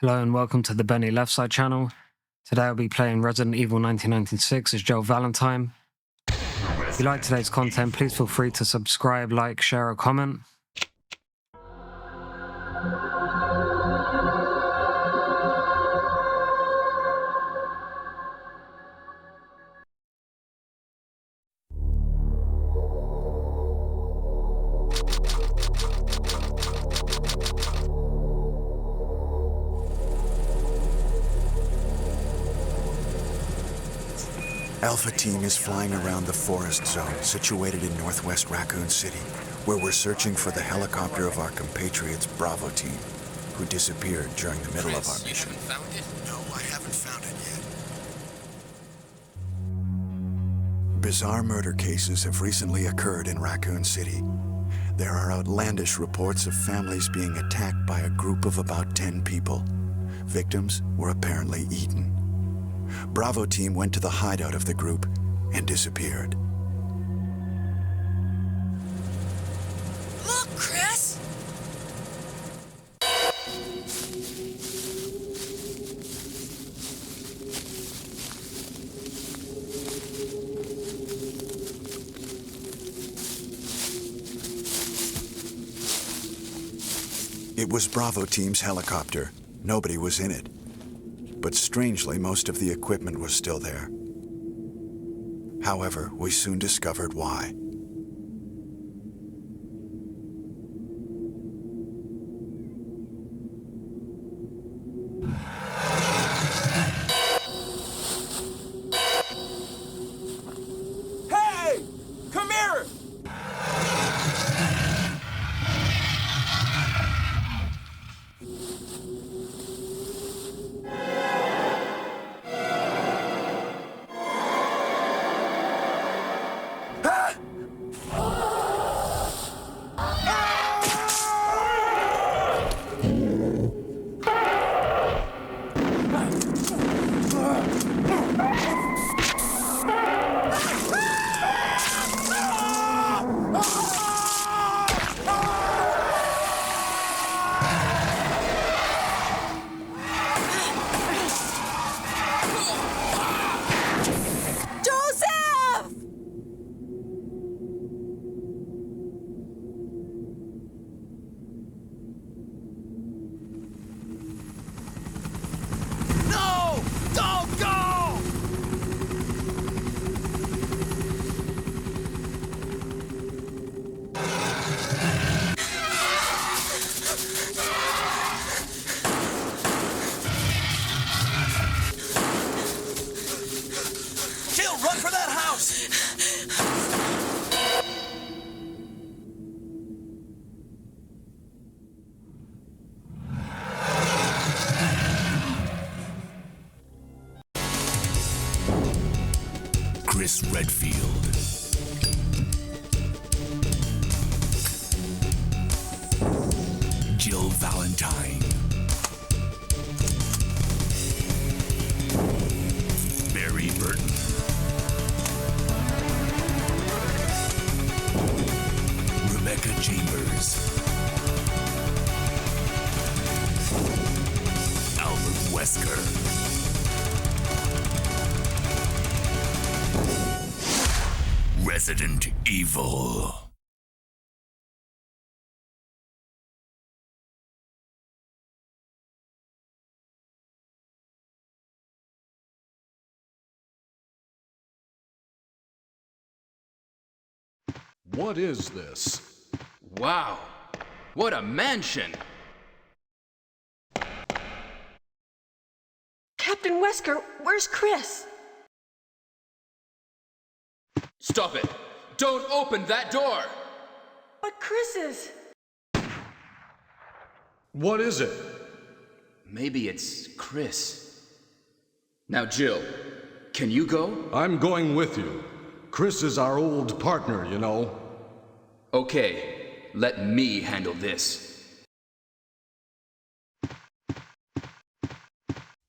Hello and welcome to the BennyLeftSide channel. Today I'll be playing Resident Evil 1996 as Joel Valentine. If you like today's content, please feel free to subscribe, like, share or comment. Alpha Team is flying around the forest zone situated in northwest Raccoon City, where we're searching for the helicopter of our compatriots Bravo Team, who disappeared during the middle of our mission. You haven't found it? No, I haven't found it yet. Bizarre murder cases have recently occurred in Raccoon City. There are outlandish reports of families being attacked by a group of about 10 people. Victims were apparently eaten. Bravo Team went to the hideout of the group and disappeared. Look, Chris! It was Bravo Team's helicopter. Nobody was in it. But strangely, most of the equipment was still there. However, we soon discovered why. Hey! Come here! Run for that house! Chris Redfield. Jill Valentine. Barry Burton. Rebecca Chambers. Albert Wesker. Resident Evil. What is this? Wow, what a mansion! Captain Wesker, where's Chris? Stop it! Don't open that door! But Chris is... What is it? Maybe it's Chris. Now, Jill, can you go? I'm going with you. Chris is our old partner, you know. Okay, let me handle this.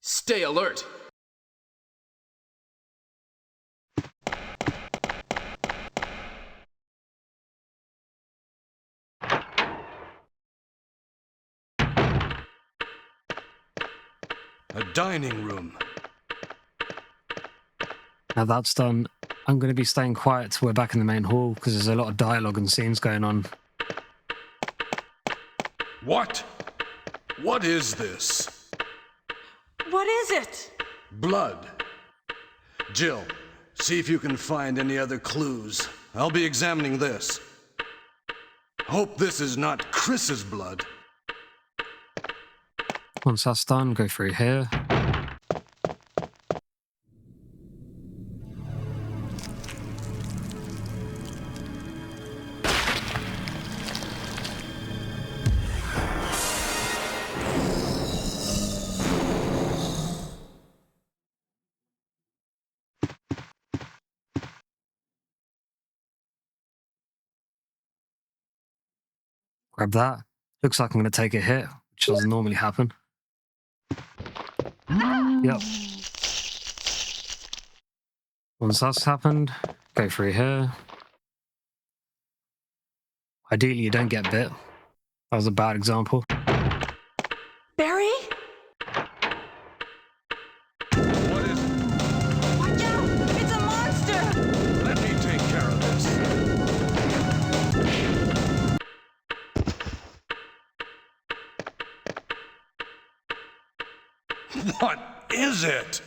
Stay alert! A dining room. Now that's done, I'm going to be staying quiet till we're back in the main hall because there's a lot of dialogue and scenes going on. What? What is this? What is it? Blood. Jill, see if you can find any other clues. I'll be examining this. Hope this is not Chris's blood. Once that's done, go through here. Grab that. Looks like I'm going to take a hit, which doesn't normally happen. Yep. Once that's happened, go through here. Ideally, you don't get bit. That was a bad example. Barry? What is it? Watch out! It's a monster! Let me take care of this. What is it?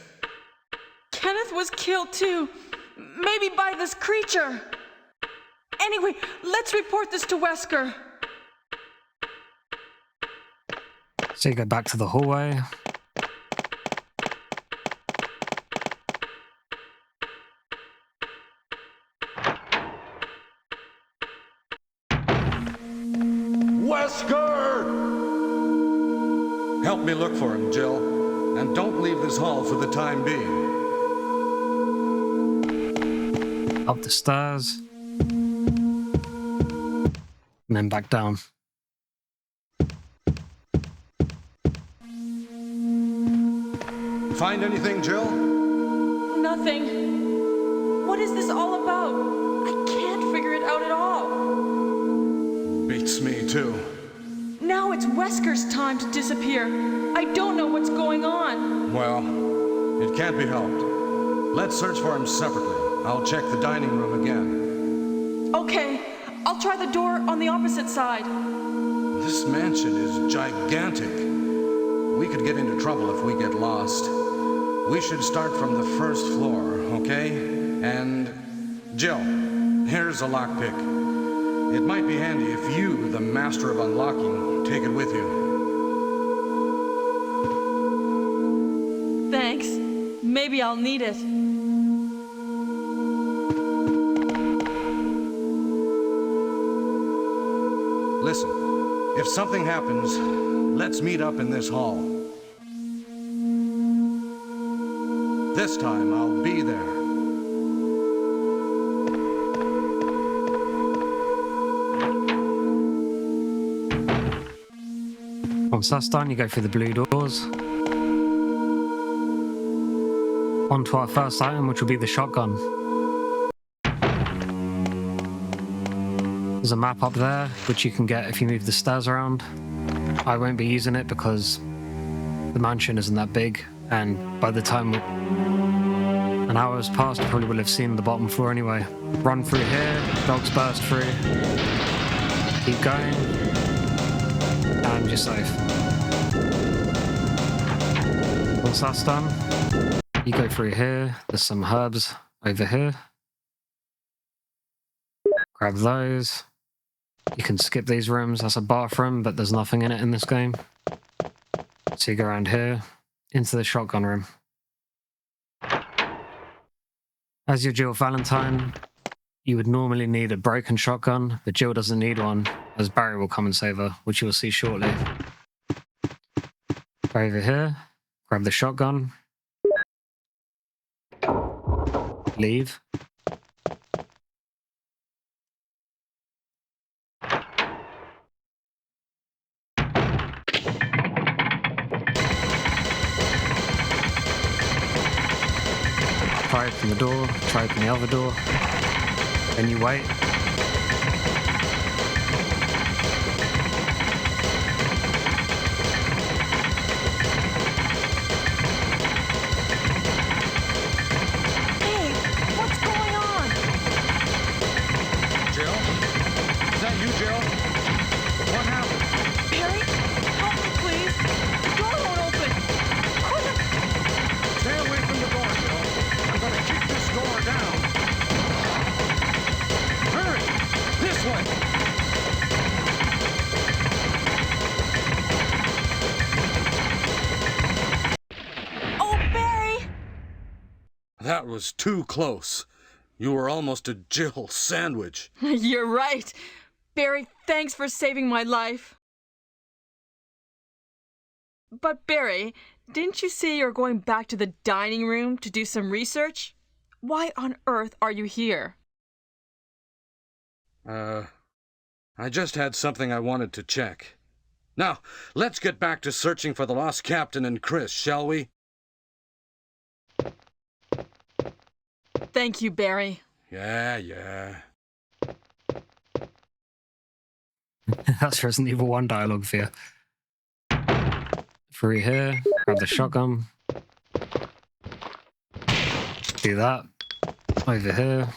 Kenneth was killed too. Maybe by this creature. Anyway, let's report this to Wesker. So you go back to the hallway. Wesker! Help me look for him, Jill. And don't leave this hall for the time being. Up the stairs. And then back down. Find anything, Jill? Nothing. What is this all about? I can't figure it out at all. Beats me, too. Now it's Wesker's time to disappear. I don't know what's going on. Well, it can't be helped. Let's search for him separately. I'll check the dining room again. Okay, I'll try the door on the opposite side. This mansion is gigantic. We could get into trouble if we get lost. We should start from the first floor, okay? And Jill, here's a lockpick. It might be handy if you, the master of unlocking, take it with you. Thanks. Maybe I'll need it. Listen, if something happens, let's meet up in this hall. This time, I'll be there. Once that's done, you go through the blue doors. On to our first item, which will be the shotgun. There's a map up there, which you can get if you move the stairs around. I won't be using it because the mansion isn't that big, and by the time an hour has passed, you probably will have seen the bottom floor anyway. Run through here, dogs burst through. Keep going, and you're safe. Once that's done, you go through here. There's some herbs over here. Grab those. You can skip these rooms. That's a bathroom, but there's nothing in it in this game. So you go around here, into the shotgun room. As you're Jill Valentine, you would normally need a broken shotgun, but Jill doesn't need one, as Barry will come and save her, which you will see shortly. Go over here, grab the shotgun, leave. Try open the door, try open the other door, then you wait. That was too close. You were almost a Jill sandwich. You're right. Barry, thanks for saving my life. But Barry, didn't you say you're going back to the dining room to do some research? Why on earth are you here? I just had something I wanted to check. Now, let's get back to searching for the lost captain and Chris, shall we? Thank you, Barry. Yeah. That's Resident Evil 1 dialogue for you. Through here, grab the shotgun. Do that. Over here.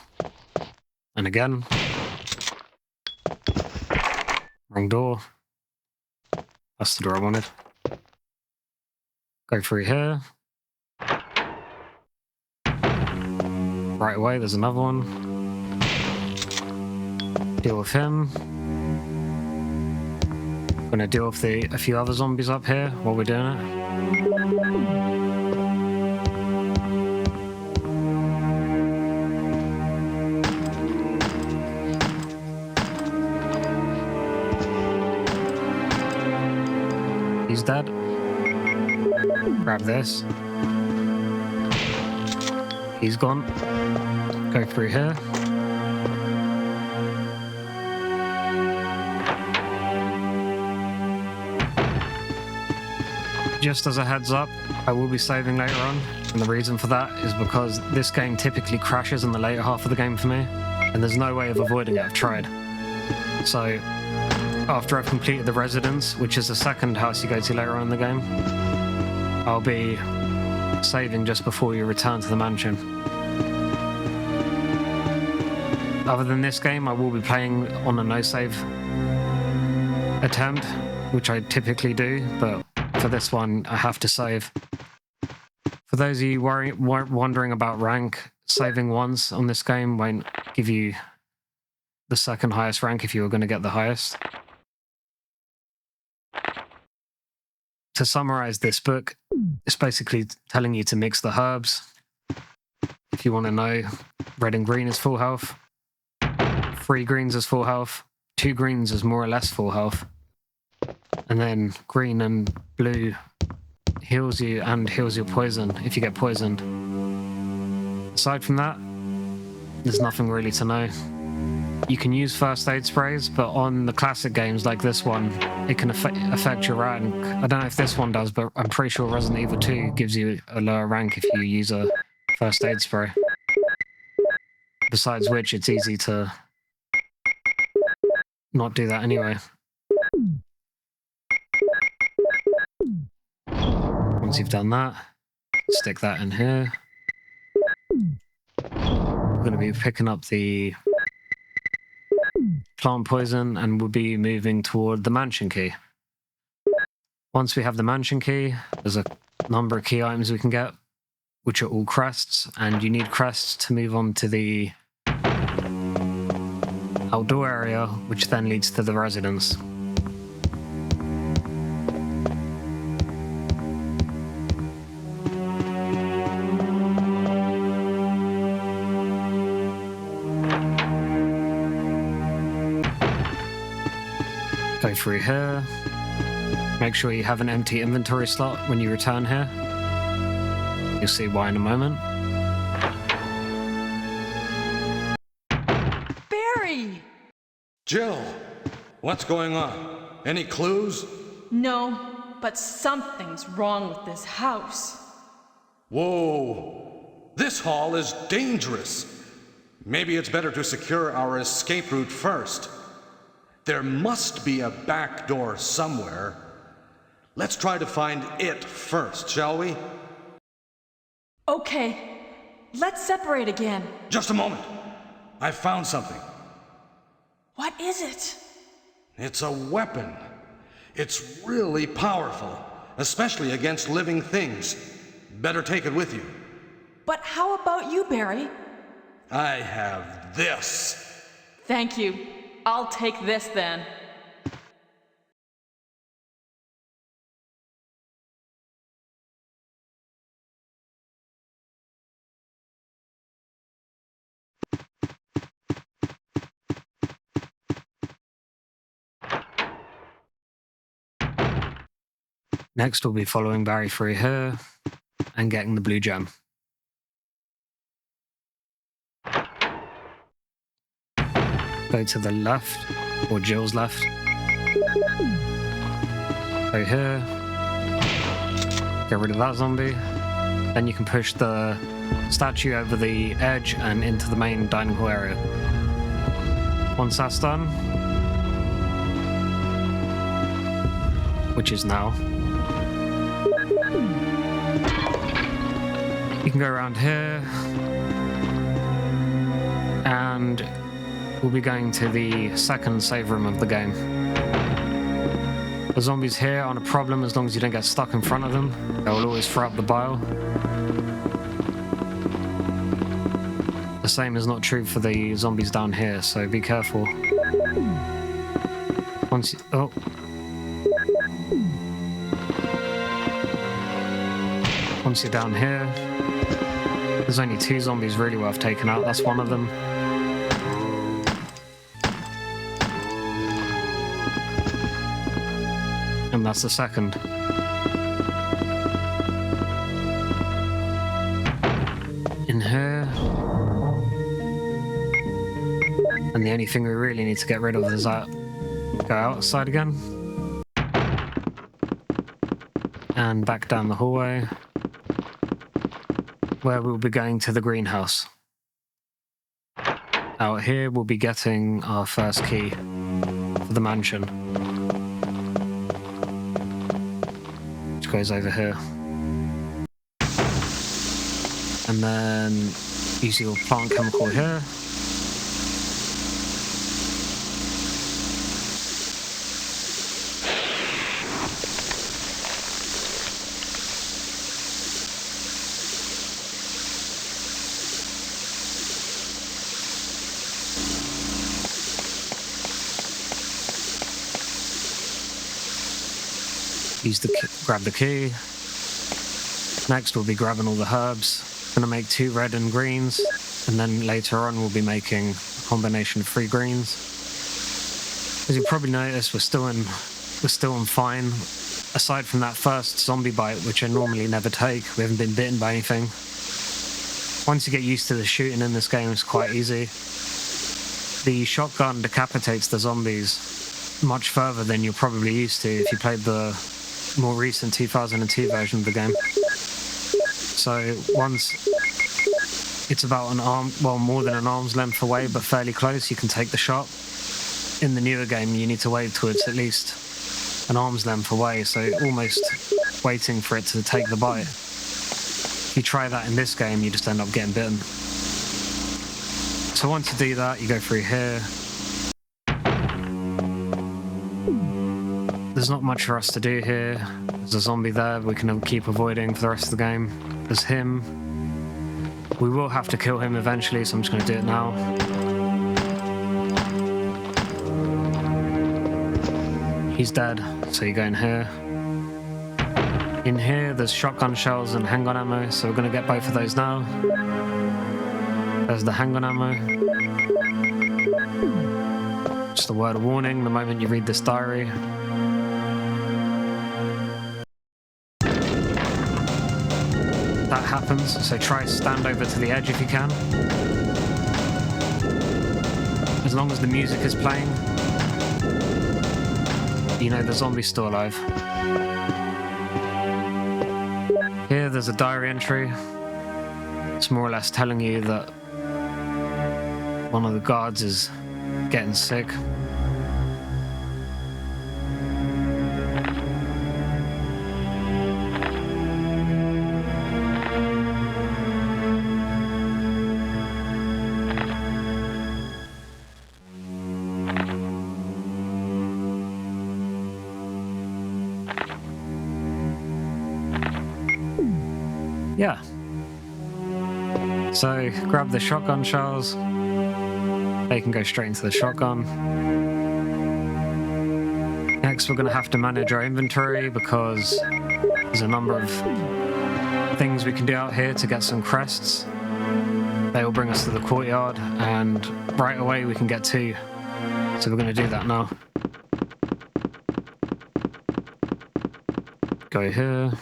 And again. Wrong door. That's the door I wanted. Go through here. Right away, there's another one. Deal with him. Gonna deal with a few other zombies up here while we're doing it. He's dead. Grab this. He's gone. Go through here. Just as a heads up, I will be saving later on, and the reason for that is because this game typically crashes in the later half of the game for me, and there's no way of avoiding it. I've tried. So, after I've completed the residence, which is the second house you go to later on in the game, I'll be saving just before you return to the mansion. Other than this game, I will be playing on a no-save attempt, which I typically do, but for this one, I have to save. For those of you wondering about rank, saving once on this game won't give you the second highest rank if you were going to get the highest. To summarize this book, it's basically telling you to mix the herbs. If you want to know, red and green is full health. 3 greens is full health. 2 greens is more or less full health. And then green and blue heals you and heals your poison if you get poisoned. Aside from that, there's nothing really to know. You can use first aid sprays, but on the classic games like this one, it can affect your rank. I don't know if this one does, but I'm pretty sure Resident Evil 2 gives you a lower rank if you use a first aid spray. Besides which, it's easy to not do that anyway. Once you've done that, stick that in here. We're going to be picking up the plant poison and we'll be moving toward the mansion key. Once we have the mansion key, there's a number of key items we can get, which are all crests, and you need crests to move on to the outdoor area, which then leads to the residence. Go through here. Make sure you have an empty inventory slot when you return here. You'll see why in a moment. Barry! Jill, what's going on? Any clues? No, but something's wrong with this house. Whoa, this hall is dangerous. Maybe it's better to secure our escape route first. There must be a back door somewhere. Let's try to find it first, shall we? Okay, let's separate again. Just a moment. I found something. What is it? It's a weapon. It's really powerful, especially against living things. Better take it with you. But how about you, Barry? I have this. Thank you. I'll take this then. Next, we'll be following Barry through here and getting the blue gem. Go to the left, or Jill's left. Go here. Get rid of that zombie. Then you can push the statue over the edge and into the main dining hall area. Once that's done, which is now, you can go around here and we'll be going to the second save room of the game. The zombies here aren't a problem as long as you don't get stuck in front of them. They will always throw up the bile. The same is not true for the zombies down here, so be careful. Once you, once you're down here, there's only 2 zombies really worth taking out. That's one of them. And that's the second. In here. And the only thing we really need to get rid of is that. Go outside again. And back down the hallway. Where we'll be going to the greenhouse. Out here we'll be getting our first key for the mansion. Which goes over here. And then use your plant chemical here. Grab the key. Next we'll be grabbing all the herbs. Gonna make 2 red and greens, and then later on we'll be making a combination of 3 greens. As you probably noticed, we're still on fine. Aside from that first zombie bite, which I normally never take, we haven't been bitten by anything. Once you get used to the shooting in this game, it's quite easy. The shotgun decapitates the zombies much further than you're probably used to if you played the more recent 2002 version of the game. So once it's about an arm, well, more than an arm's length away, but fairly close, you can take the shot. In the newer game, you need to wait till it's at least an arm's length away, so almost waiting for it to take the bite. If you try that in this game, you just end up getting bitten. So once you do that, you go through here. There's not much for us to do here. There's a zombie there we can keep avoiding for the rest of the game. There's him. We will have to kill him eventually, so I'm just going to do it now. He's dead, so you go in here. In here, there's shotgun shells and handgun ammo, so we're going to get both of those now. There's the handgun ammo. Just a word of warning the moment you read this diary. That happens, so try to stand over to the edge if you can. As long as the music is playing, you know the zombie's still alive. Here there's a diary entry. It's more or less telling you that one of the guards is getting sick. Yeah. So grab the shotgun shells. They can go straight into the shotgun. Next, we're going to have to manage our inventory because there's a number of things we can do out here to get some crests. They will bring us to the courtyard, and right away we can get 2. So we're going to do that now. Go here.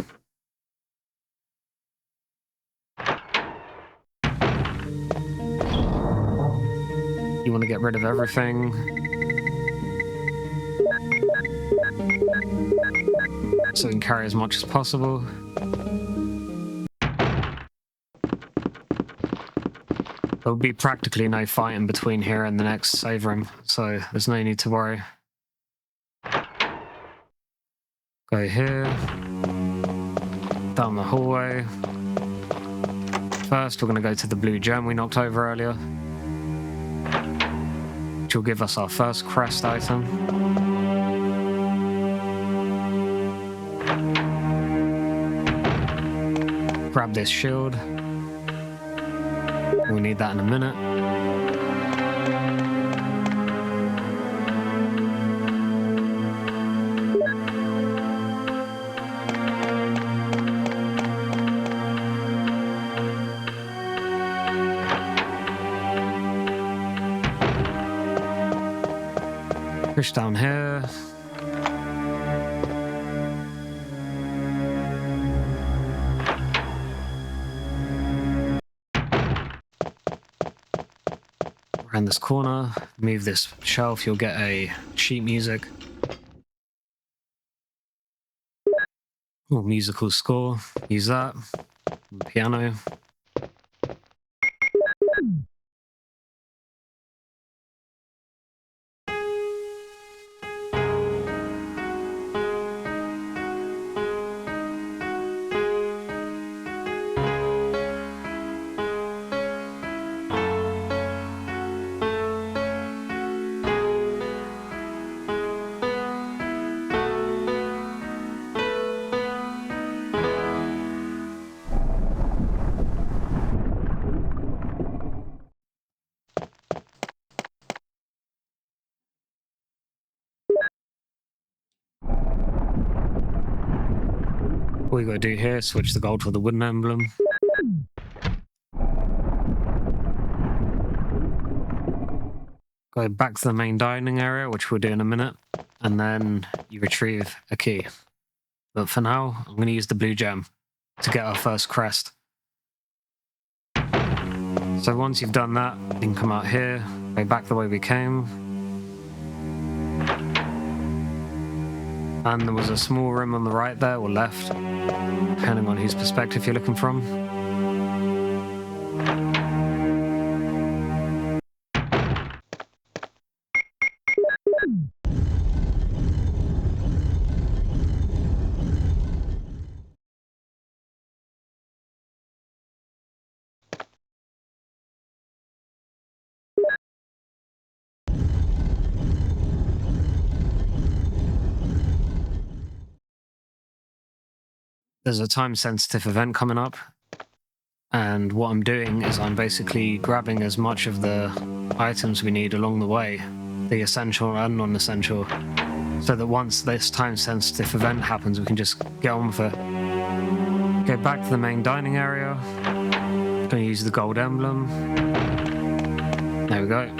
You want to get rid of everything. So we can carry as much as possible. There'll be practically no fighting between here and the next save room, so there's no need to worry. Go here. Down the hallway. First, we're going to go to the blue gem we knocked over earlier, which will give us our first Crest item. Grab this shield. We'll need that in a minute. Push down here. Around this corner, move this shelf, you'll get a sheet music. Or musical score, use that. Piano. What we gotta do here, switch the gold for the wooden emblem. Go back to the main dining area, which we'll do in a minute, and then you retrieve a key. But for now, I'm gonna use the blue gem to get our first crest. So once you've done that, you can come out here, go back the way we came. And there was a small room on the right there, or left, depending on whose perspective you're looking from. There's a time-sensitive event coming up, and what I'm doing is I'm basically grabbing as much of the items we need along the way, the essential and non-essential, so that once this time-sensitive event happens, we can just get on with it. Go back to the main dining area. I'm going to use the gold emblem. There we go.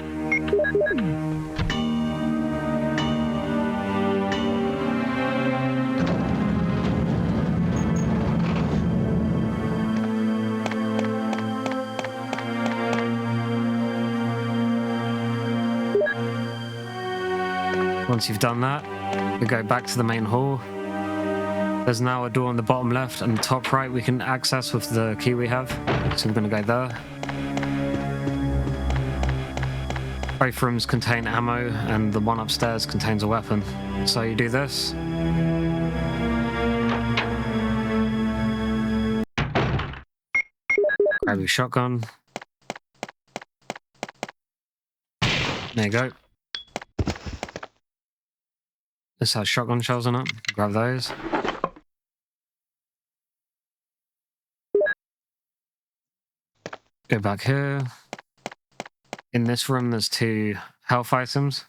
Once you've done that, we go back to the main hall. There's now a door on the bottom left and the top right we can access with the key we have. So we're going to go there. Both rooms contain ammo and the one upstairs contains a weapon. So you do this. Grab your shotgun. There you go. This has shotgun shells on it. Grab those. Go back here. In this room, there's 2 health items.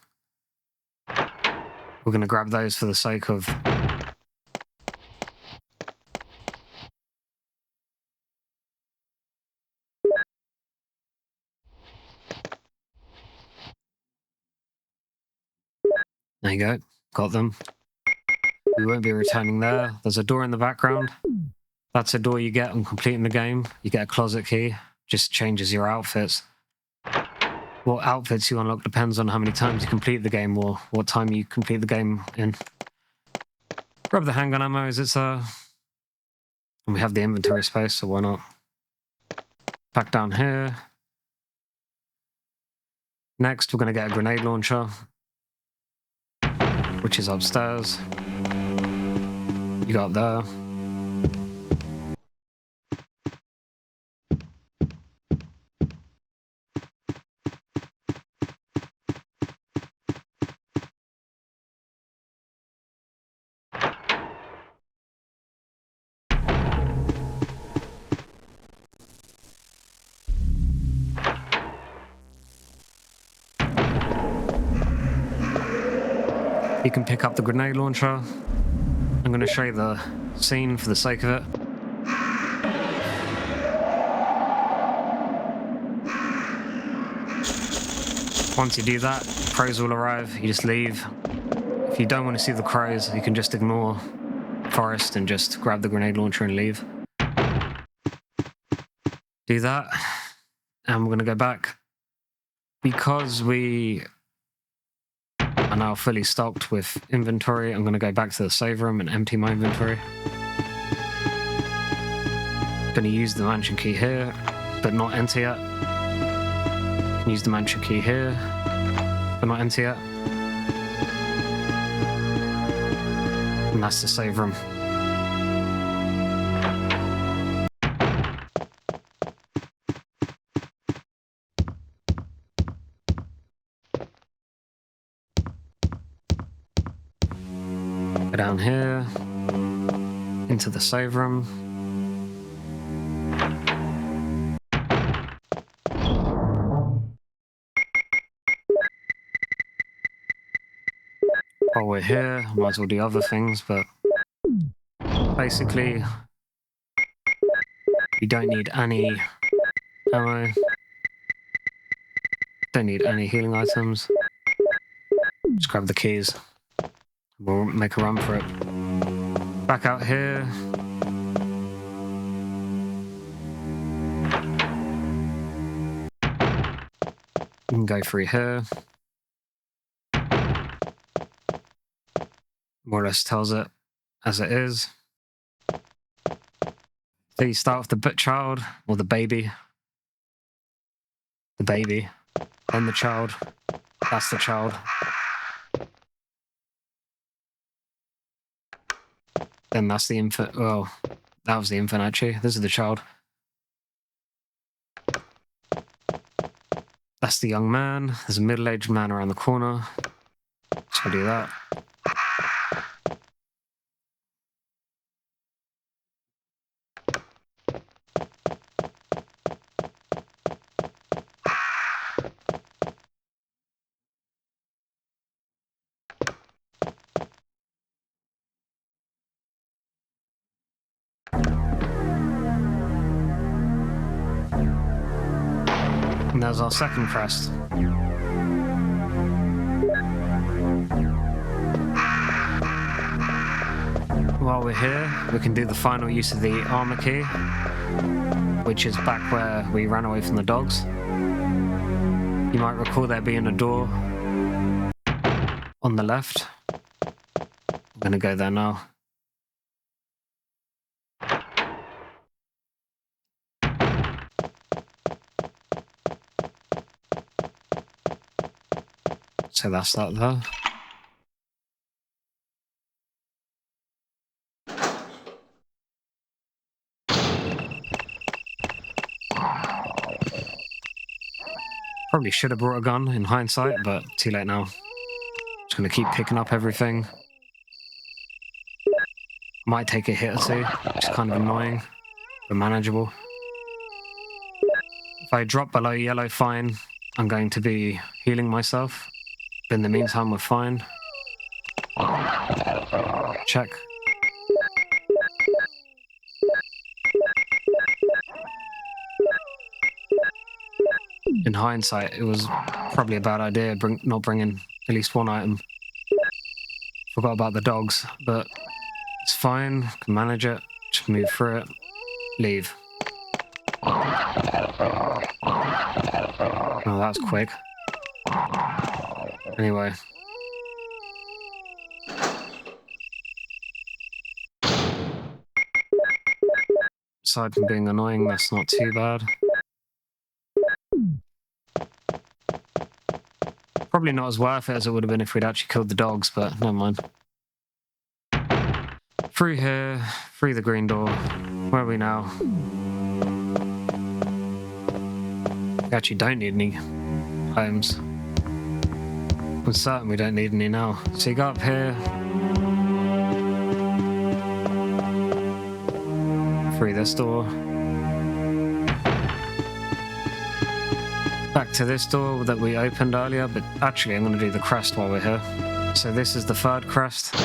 We're going to grab those for the sake of... There you go. Got them. We won't be returning there. There's a door in the background. That's a door you get on completing the game. You get a closet key. Just changes your outfits. What outfits you unlock depends on how many times you complete the game or what time you complete the game in. Grab the handgun ammo as it's and we have the inventory space, so why not? Back down here. Next, we're going to get a grenade launcher, which is upstairs. You go up there. You can pick up the grenade launcher. I'm going to show you the scene for the sake of it. Once you do that, crows will arrive. You just leave. If you don't want to see the crows, you can just ignore Forest and just grab the grenade launcher and leave. Do that, and we're going to go back. Because we are now fully stocked with inventory, I'm going to go back to the save room and empty my inventory. Going to use the mansion key here, but not enter yet. Can use the mansion key here, but not enter yet. And that's the save room. Go down here, into the save room. While we're here, might as well do other things, but basically, you don't need any ammo, don't need any healing items. Just grab the keys. We'll make a run for it. Back out here. You can go through here. More or less tells it as it is. So you start with the child, or the baby. The baby. Then the child. That's the child. Then that's the infant. Well, that was the infant actually. This is the child. That's the young man. There's a middle-aged man around the corner. So do that. And there's our second crest. While we're here, we can do the final use of the armor key, which is back where we ran away from the dogs. You might recall there being a door on the left. I'm going to go there now. So that's that there. Probably should have brought a gun in hindsight, but too late now. Just gonna keep picking up everything. Might take a hit or two, which is kind of annoying, but manageable. If I drop below yellow, fine. I'm going to be healing myself. But in the meantime, we're fine. Check. In hindsight, it was probably a bad idea not bringing at least one item. Forgot about the dogs, but It's fine. Can manage it. Just move through it. Leave. Oh, that's quick. Anyway. Aside from being annoying, that's not too bad. Probably not as worth it as it would have been if we'd actually killed the dogs, but never mind. Through here, through the green door. Where are we now? We actually don't need any items. I'm certain we don't need any now. So you go up here. Through this door. Back to this door that we opened earlier, but actually I'm going to do the crest while we're here. So this is the third crest.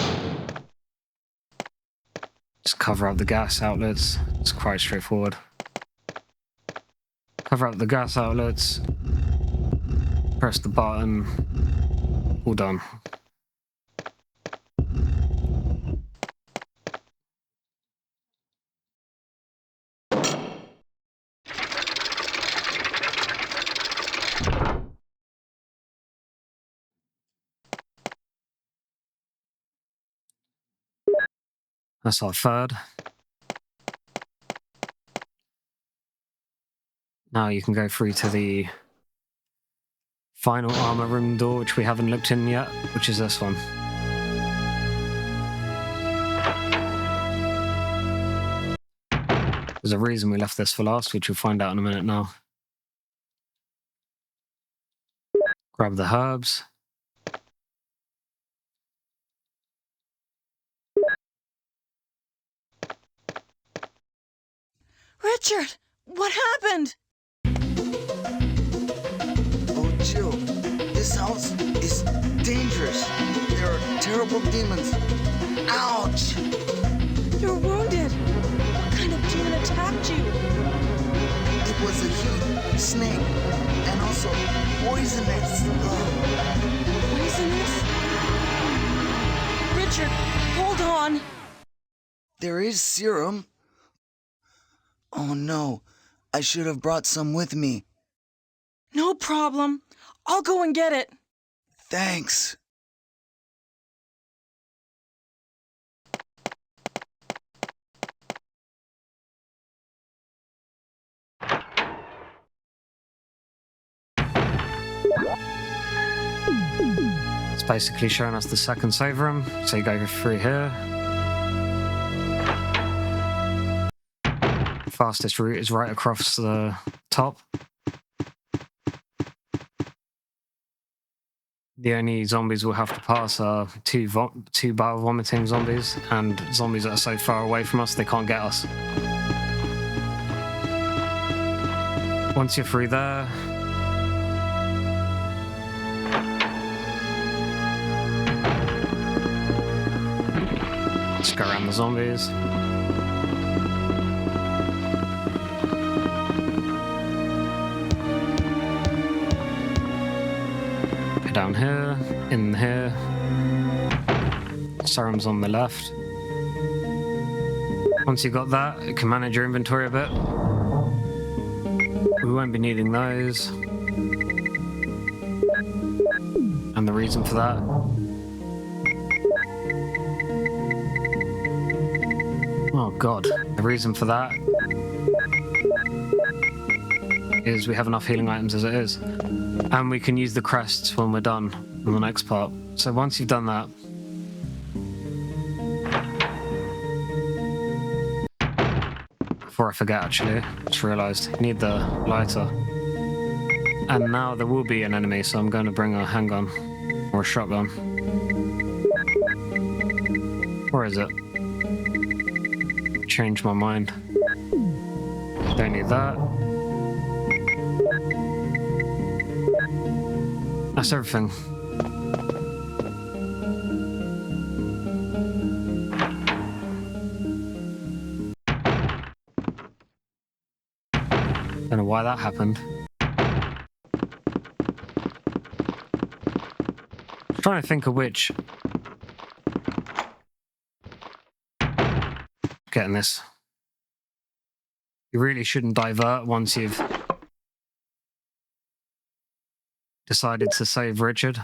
Just cover up the gas outlets. It's quite straightforward. Cover up the gas outlets. Press the button. All done. That's our third. Now you can go through to the final armor room door, which we haven't looked in yet, which is this one. There's a reason we left this for last, which you'll find out in a minute now. Grab the herbs. Richard, what happened? Oh, Jill, this house is dangerous. There are terrible demons. Ouch! You're wounded. What kind of demon attacked you? It was a huge snake and also poisonous. Poisonous? Richard, hold on. There is serum. Oh no, I should have brought some with me. No problem. I'll go and get it. Thanks. It's basically showing us the second save room, so you go through here. The fastest route is right across the top. The only zombies we'll have to pass are two bile vomiting zombies and zombies that are so far away from us they can't get us. Once you're through there, just go around the zombies. Go down here, in here. Serum's on the left. Once you've got that, you can manage your inventory a bit. We won't be needing those. And the reason for that oh god, the reason for that is we have enough healing items as it is. And we can use the crests when we're done on the next part. So once you've done that, before I forget actually, just realised, you need the lighter. And now there will be an enemy, so I'm going to bring a handgun or a shotgun. Where is it? Change my mind. Don't need that. That's everything. Don't know why that happened. Trying to think of which getting this. You really shouldn't divert once you've decided to save Richard.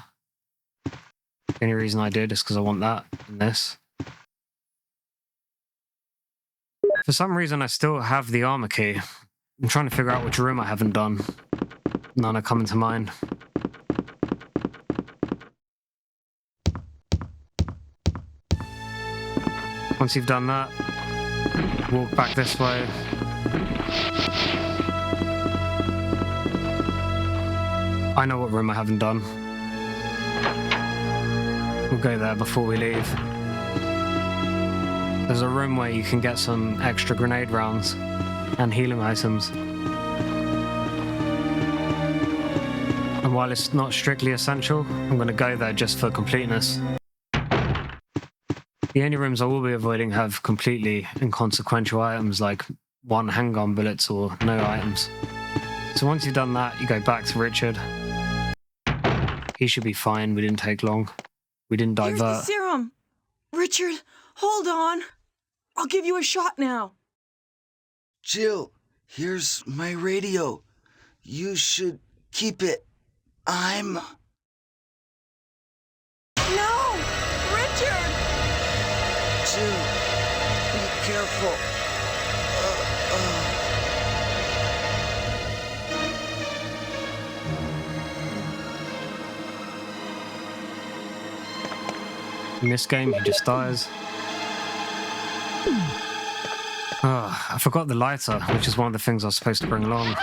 The only reason I did is because I want that in this. For some reason, I still have the armor key. I'm trying to figure out which room I haven't done. None are coming to mind. Once you've done that, walk back this way. I know what room I haven't done. We'll go there before we leave. There's a room where you can get some extra grenade rounds and healing items. And while it's not strictly essential, I'm going to go there just for completeness. The only rooms I will be avoiding have completely inconsequential items like 1 handgun bullets or no items. So once you've done that, you go back to Richard. He should be fine. We didn't take long. We didn't divert. Here's the serum. Richard, hold on. I'll give you a shot now. Jill, here's my radio. You should keep it. I'm... No! Richard! Jill, be careful. In this game, he just dies. Oh, I forgot the lighter, which is one of the things I was supposed to bring along.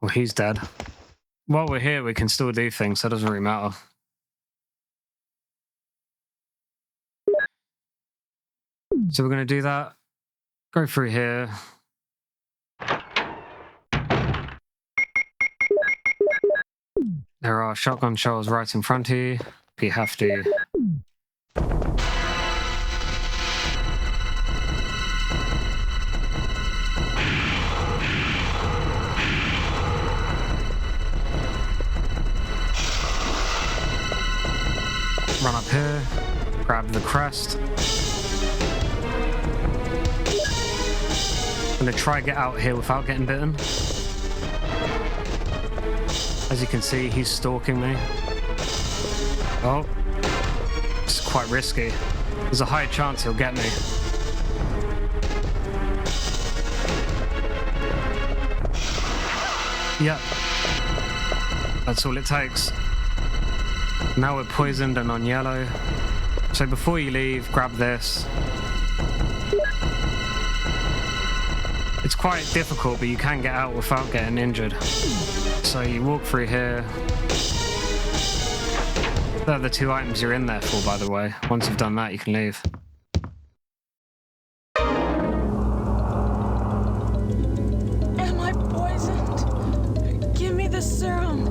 Well, he's dead. While we're here, we can still do things, so it doesn't really matter. So we're going to do that. Go through here. There are shotgun shells right in front of you. If you have to. Run up here, grab the crest. I'm gonna try get out here without getting bitten. As you can see, he's stalking me. Oh, it's quite risky. There's a high chance he'll get me. Yep. That's all it takes. Now we're poisoned and on yellow. So before you leave, grab this. It's quite difficult, but you can get out without getting injured. So you walk through here. They're the 2 items you're in there for, by the way. Once you've done that, you can leave. Am I poisoned? Give me the serum.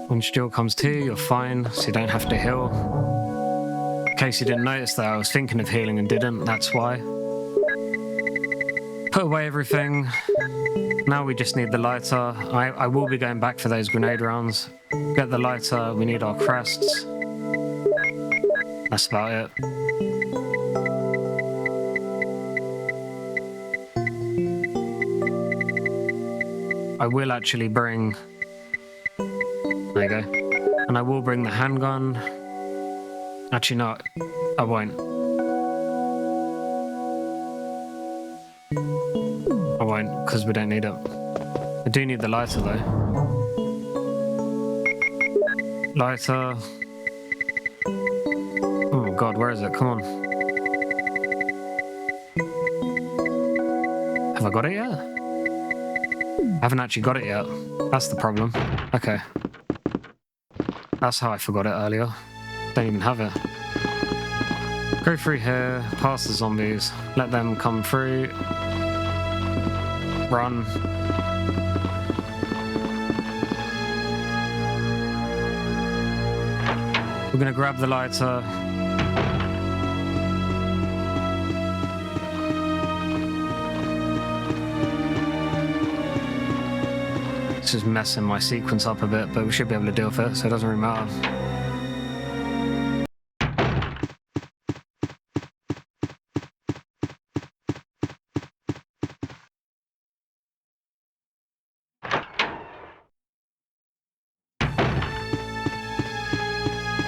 When Jill comes to, you're fine, so you don't have to heal. In case you didn't notice that I was thinking of healing and didn't, that's why. Put away everything. Now we just need the lighter. I will be going back for those grenade rounds. Get the lighter, we need our crests. That's about it. I will actually bring... There you go. And I will bring the handgun. Actually, no, I won't. I won't, because we don't need it. I do need the lighter, though. Lighter. Oh, God, where is it? Come on. I got it yet? I haven't actually got it yet. That's the problem. Okay. That's how I forgot it earlier. Don't even have it. Go through here, past the zombies, let them come through. Run. We're gonna grab the lighter. This is messing my sequence up a bit, but we should be able to deal with it, so it doesn't really matter.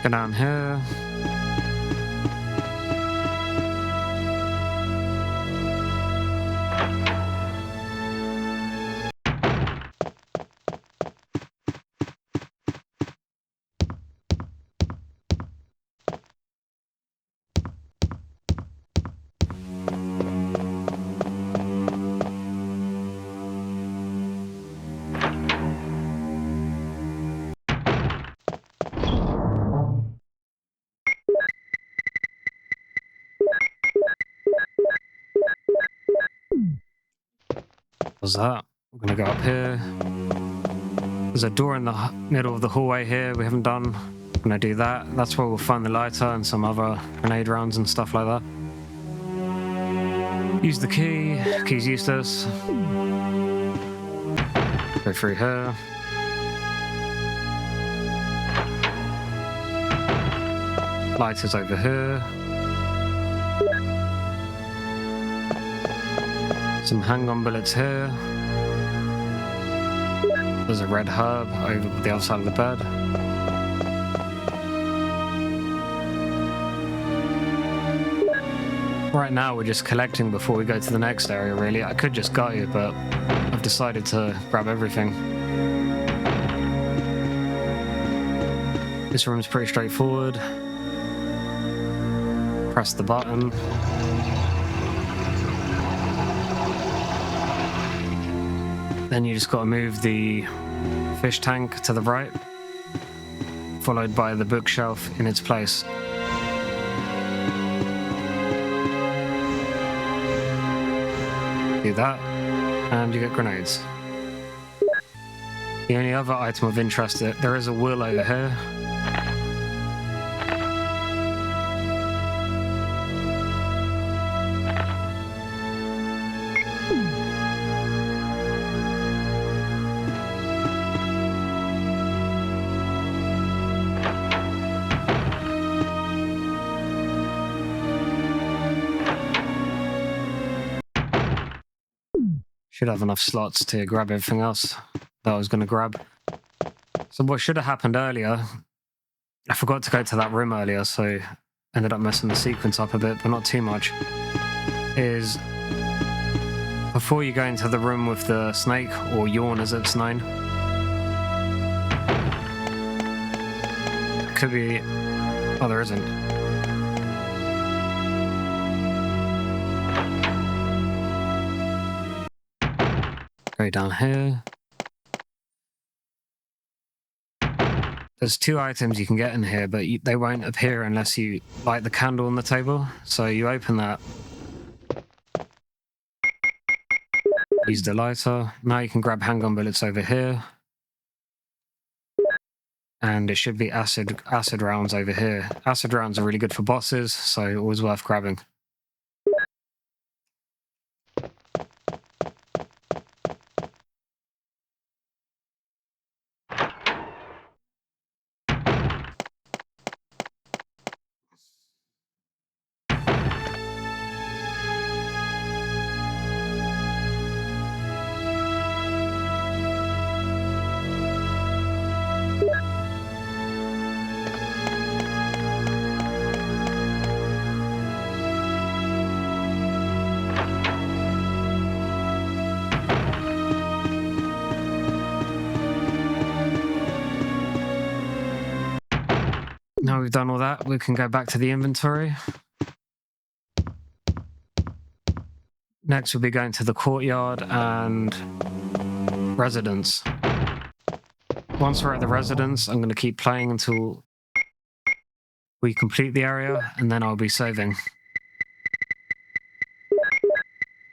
Go down here. What's that? We're gonna go up here. There's a door in the middle of the hallway here we haven't done. I'm gonna do that. That's where we'll find the lighter and some other grenade rounds and stuff like that. Use the key. Key's useless. Go through here. Lighter's over here. Some handgun bullets here. There's a red herb over the other side of the bed. Right now we're just collecting before we go to the next area, really. I could just go, but I've decided to grab everything. This room's pretty straightforward. Press the button. Then you just got to move the fish tank to the right, followed by the bookshelf in its place. Do that, and you get grenades. The only other item of interest, there is a wheel over here. Should have enough slots to grab everything else that I was going to grab. So what should have happened earlier, I forgot to go to that room earlier, so ended up messing the sequence up a bit, but not too much, is before you go into the room with the snake, or Yawn as it's known, could be... oh, there isn't. Go down here. There's 2 items you can get in here, but they won't appear unless you light the candle on the table. So you open that. Use the lighter. Now you can grab handgun bullets over here. And it should be acid rounds over here. Acid rounds are really good for bosses, so always worth grabbing. Now we've done all that, we can go back to the inventory. Next, we'll be going to the courtyard and residence. Once we're at the residence, I'm going to keep playing until we complete the area, and then I'll be saving.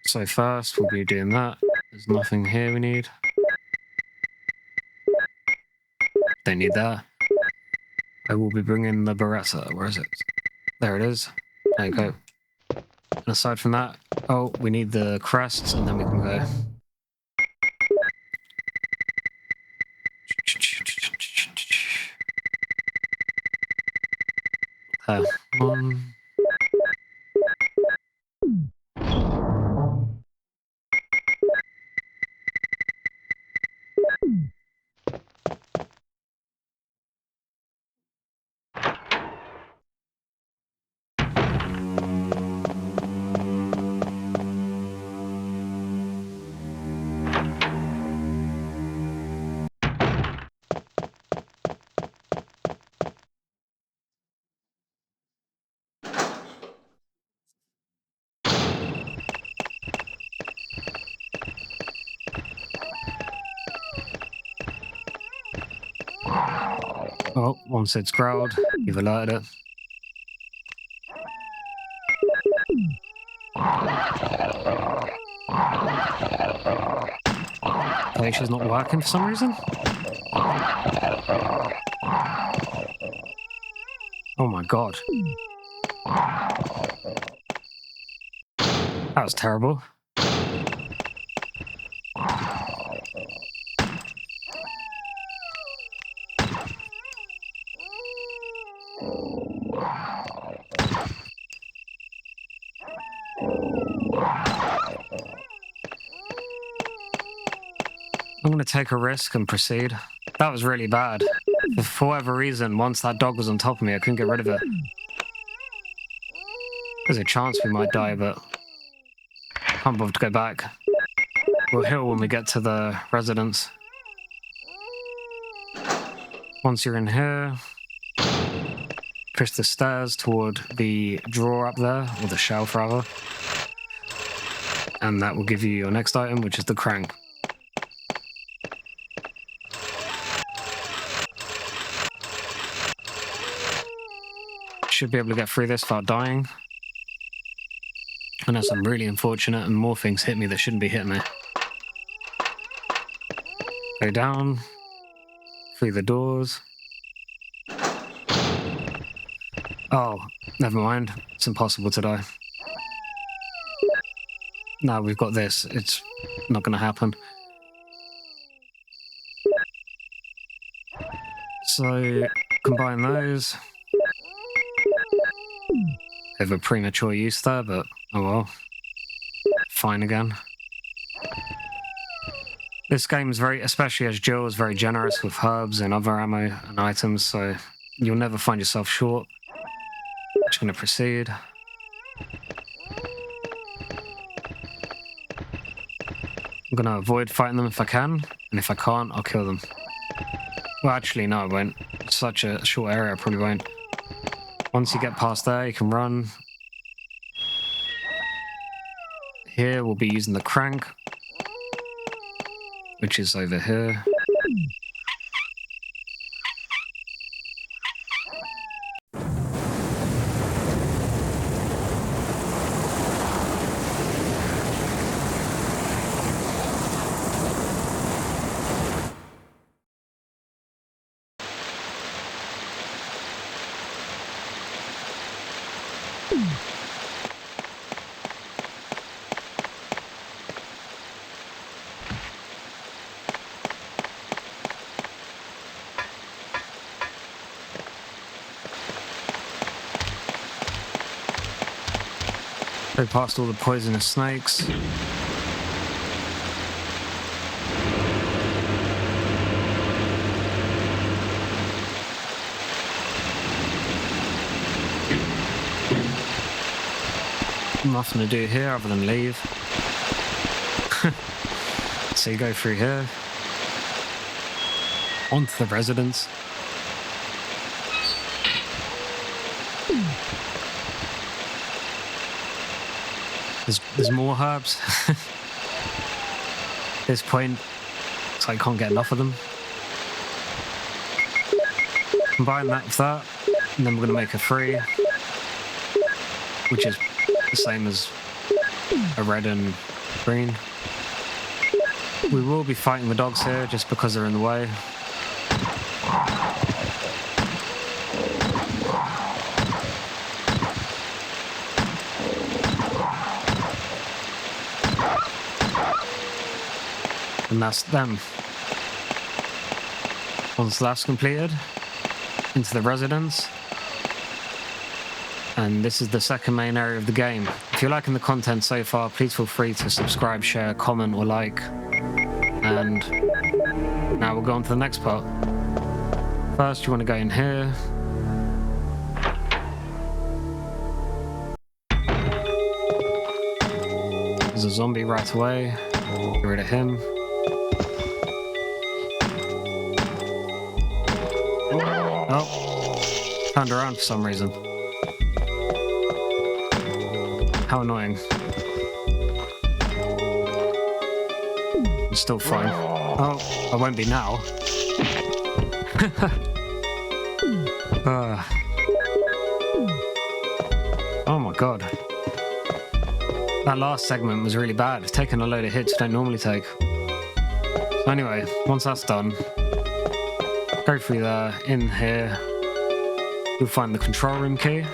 So first, we'll be doing that. There's nothing here we need. Don't need that. I will be bringing the Beretta. Where is it? There it is. There you go. And aside from that, oh, we need the crests, and then we can go. One. Oh, once it's growled, you've alerted it. Glacier's not working for some reason. Oh my god. That was terrible. I'm going to take a risk and proceed. That was really bad. For whatever reason, once that dog was on top of me, I couldn't get rid of it. There's a chance we might die, but can't bother to go back. We'll heal when we get to the residence. Once you're in here, push the stairs toward the drawer up there, or the shelf rather. And that will give you your next item, which is the crank. Should be able to get through this without dying. Unless I'm really unfortunate and more things hit me that shouldn't be hitting me. Go down. Through the doors. Oh, never mind. It's impossible to die. Now we've got this. It's not going to happen. So, combine those. Bit of a premature use there, but oh well. Fine again. This game is very, especially as Jill, is very generous with herbs and other ammo and items, so you'll never find yourself short. Just going to proceed. I'm going to avoid fighting them if I can, and if I can't, I'll kill them. Well, actually, no, I won't. It's such a short area, I probably won't. Once you get past there, you can run. Here, we'll be using the crank, which is over here. Go past all the poisonous snakes. Nothing to do here other than leave. So you go through here. Onto the residence. There's more herbs. At this point, so I can't get enough of them. Combine that with that, and then we're going to make a 3, which is the same as a red and green. We will be fighting the dogs here just because they're in the way. And that's them. Once that's completed, into the residence. And this is the second main area of the game. If you're liking the content so far, please feel free to subscribe, share, comment, or like. And now we'll go on to the next part. First, you want to go in here. There's a zombie right away. Get rid of him. Oh, turned around for some reason. How annoying. It's still fine. Oh, I won't be now. Oh my god. That last segment was really bad. It's taking a load of hits I don't normally take. So anyway, once that's done, go through there, in here, you'll find the control room key.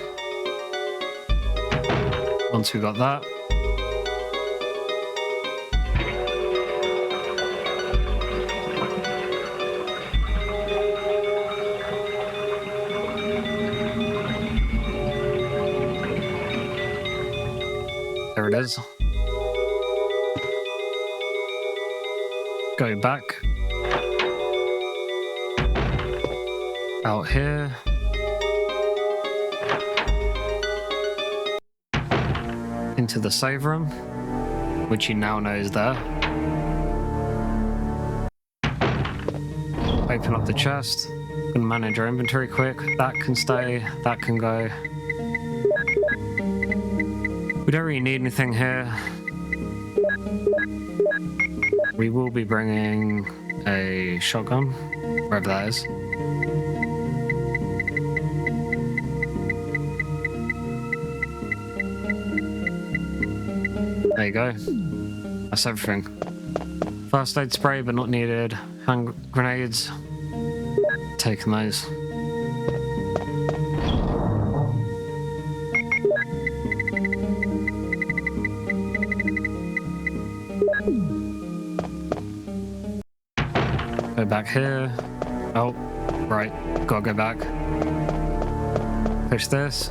Once we got that, there it is. Go back. Out here. Into the save room, which you now know is there. Open up the chest. Gonna manage our inventory quick. That can stay, that can go. We don't really need anything here. We will be bringing a shotgun, wherever that is. There you go. That's everything. First aid spray, but not needed. Hand grenades. Taking those. Go back here. Oh, right. Gotta go back. Push this.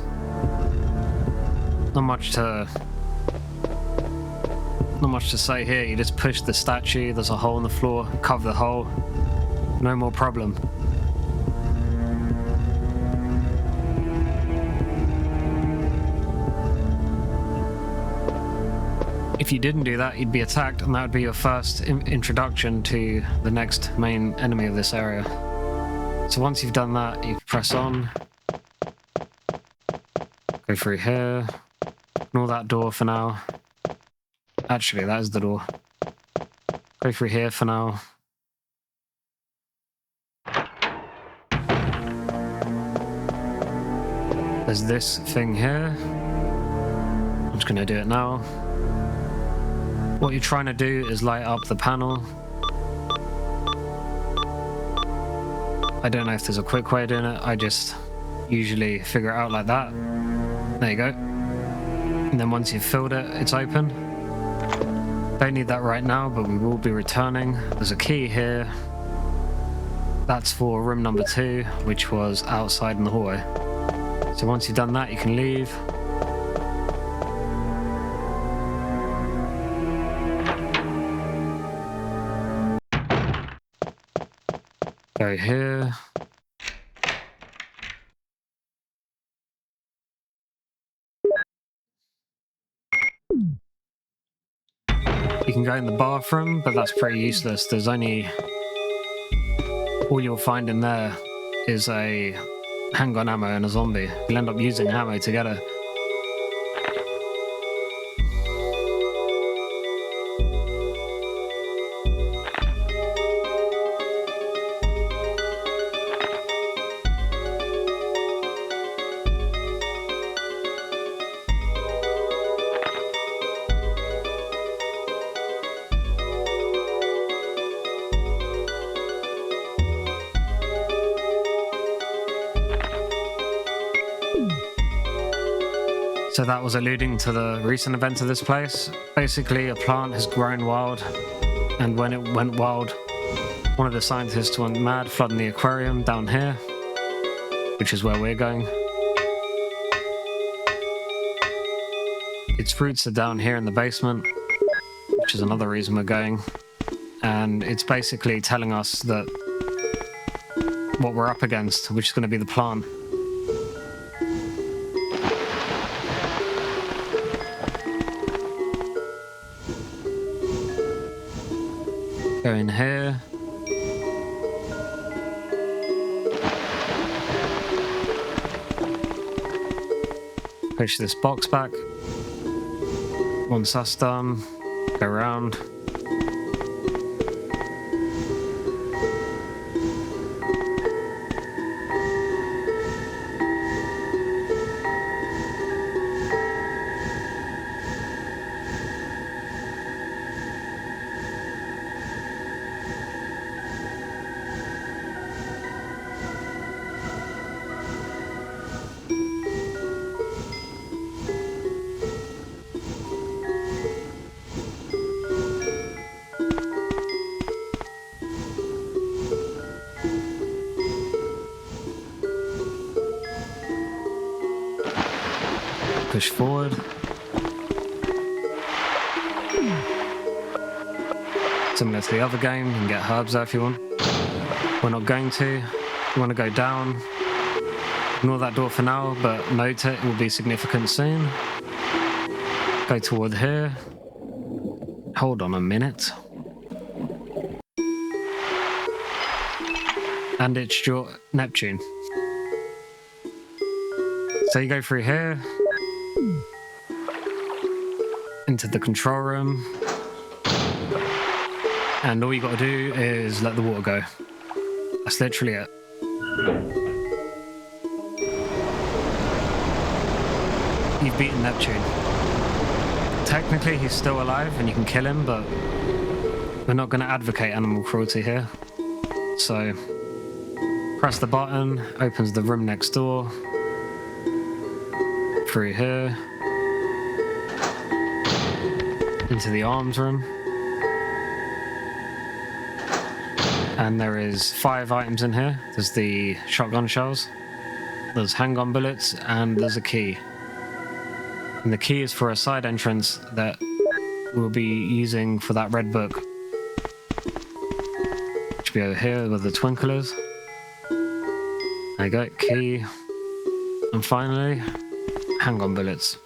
Not much to say here. You just push the statue. There's a hole in the floor. Cover the hole. No more problem. If you didn't do that, you'd be attacked, and that would be your first introduction to the next main enemy of this area. So once you've done that, you press on. Go through here. Ignore that door for now. Actually, that is the door. Go through here for now. There's this thing here. I'm just going to do it now. What you're trying to do is light up the panel. I don't know if there's a quick way of doing it. I just usually figure it out like that. There you go. And then once you've filled it, it's open. Don't need that right now, but we will be returning. There's a key here. That's for room number 2, which was outside in the hallway. So once you've done that, you can leave. Go here. You can go in the bathroom, but that's pretty useless. There's only... all you'll find in there is a handgun ammo and a zombie. You'll end up using ammo together. So that was alluding to the recent events of this place. Basically, a plant has grown wild, and when it went wild, one of the scientists went mad, flooding the aquarium down here, which is where we're going. Its roots are down here in the basement, which is another reason we're going. And it's basically telling us that what we're up against, which is going to be the plant. Go in here. Push this box back. Once that's done, go around. Push forward. Similar to the other game, you can get herbs there if you want. We're not going to. You want to go down. Ignore that door for now, but note it will be significant soon. Go toward here. Hold on a minute. And it's your Neptune. So you go through here. Into the control room, and all you got to do is let the water go. That's literally it. You've beaten Neptune. Technically he's still alive and you can kill him, but we're not going to advocate animal cruelty here. So press the button, opens the room next door, through here, into the arms room, and there is 5 items in here. There's the shotgun shells, there's handgun bullets, and there's a key. And the key is for a side entrance that we'll be using for that red book. Should be over here where the twinkle is. There you go, key. And finally, handgun bullets.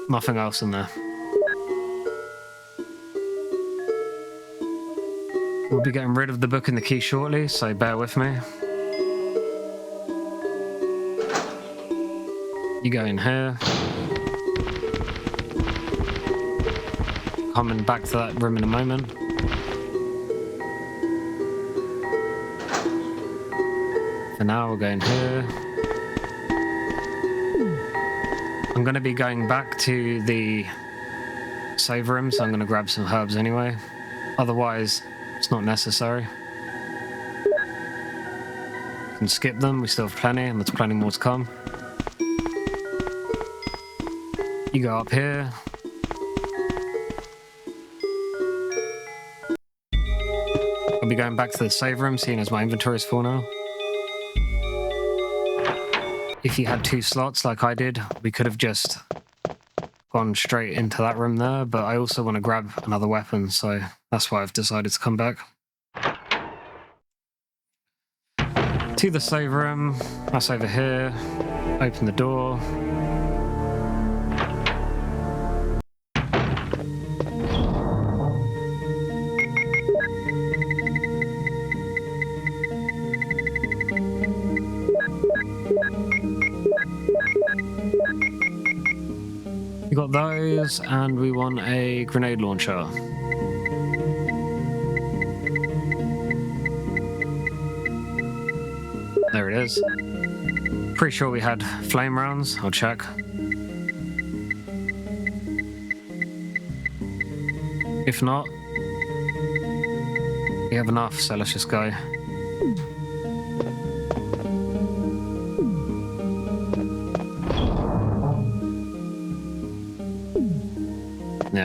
Nothing else in there. We'll be getting rid of the book and the key shortly, so bear with me. You go in here. Coming back to that room in a moment. For now, we'll go in here. I'm going to be going back to the save room, so I'm going to grab some herbs anyway. Otherwise, it's not necessary. You can skip them, we still have plenty, and there's plenty more to come. You go up here. I'll be going back to the save room, seeing as my inventory is full now. If you had 2 slots like I did, we could have just gone straight into that room there, but I also want to grab another weapon, so that's why I've decided to come back. To the save room, that's over here. Open the door. We got those, and we want a grenade launcher. There it is. Pretty sure we had flame rounds. I'll check. If not, we have enough, so let's just go.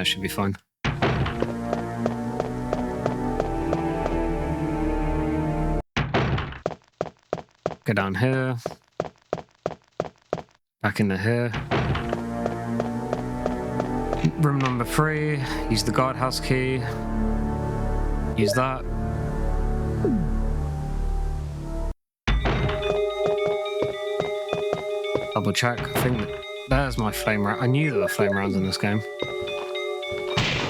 it should be fine. Go down here. Back into here. Room number 3. Use the Guardhouse Key. Use that. Double check. I think there's my flame round. I knew there were flame rounds in this game.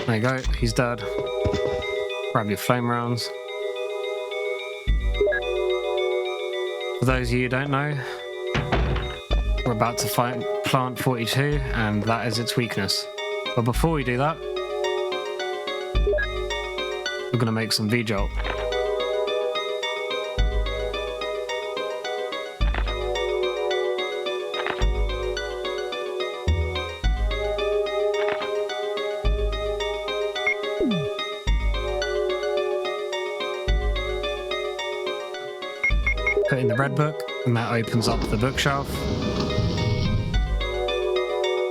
There you go. He's dead. Grab your flame rounds. For those of you who don't know, we're about to fight Plant 42, and that is its weakness. But before we do that, we're going to make some V-Jolt. Put in the red book, and that opens up the bookshelf.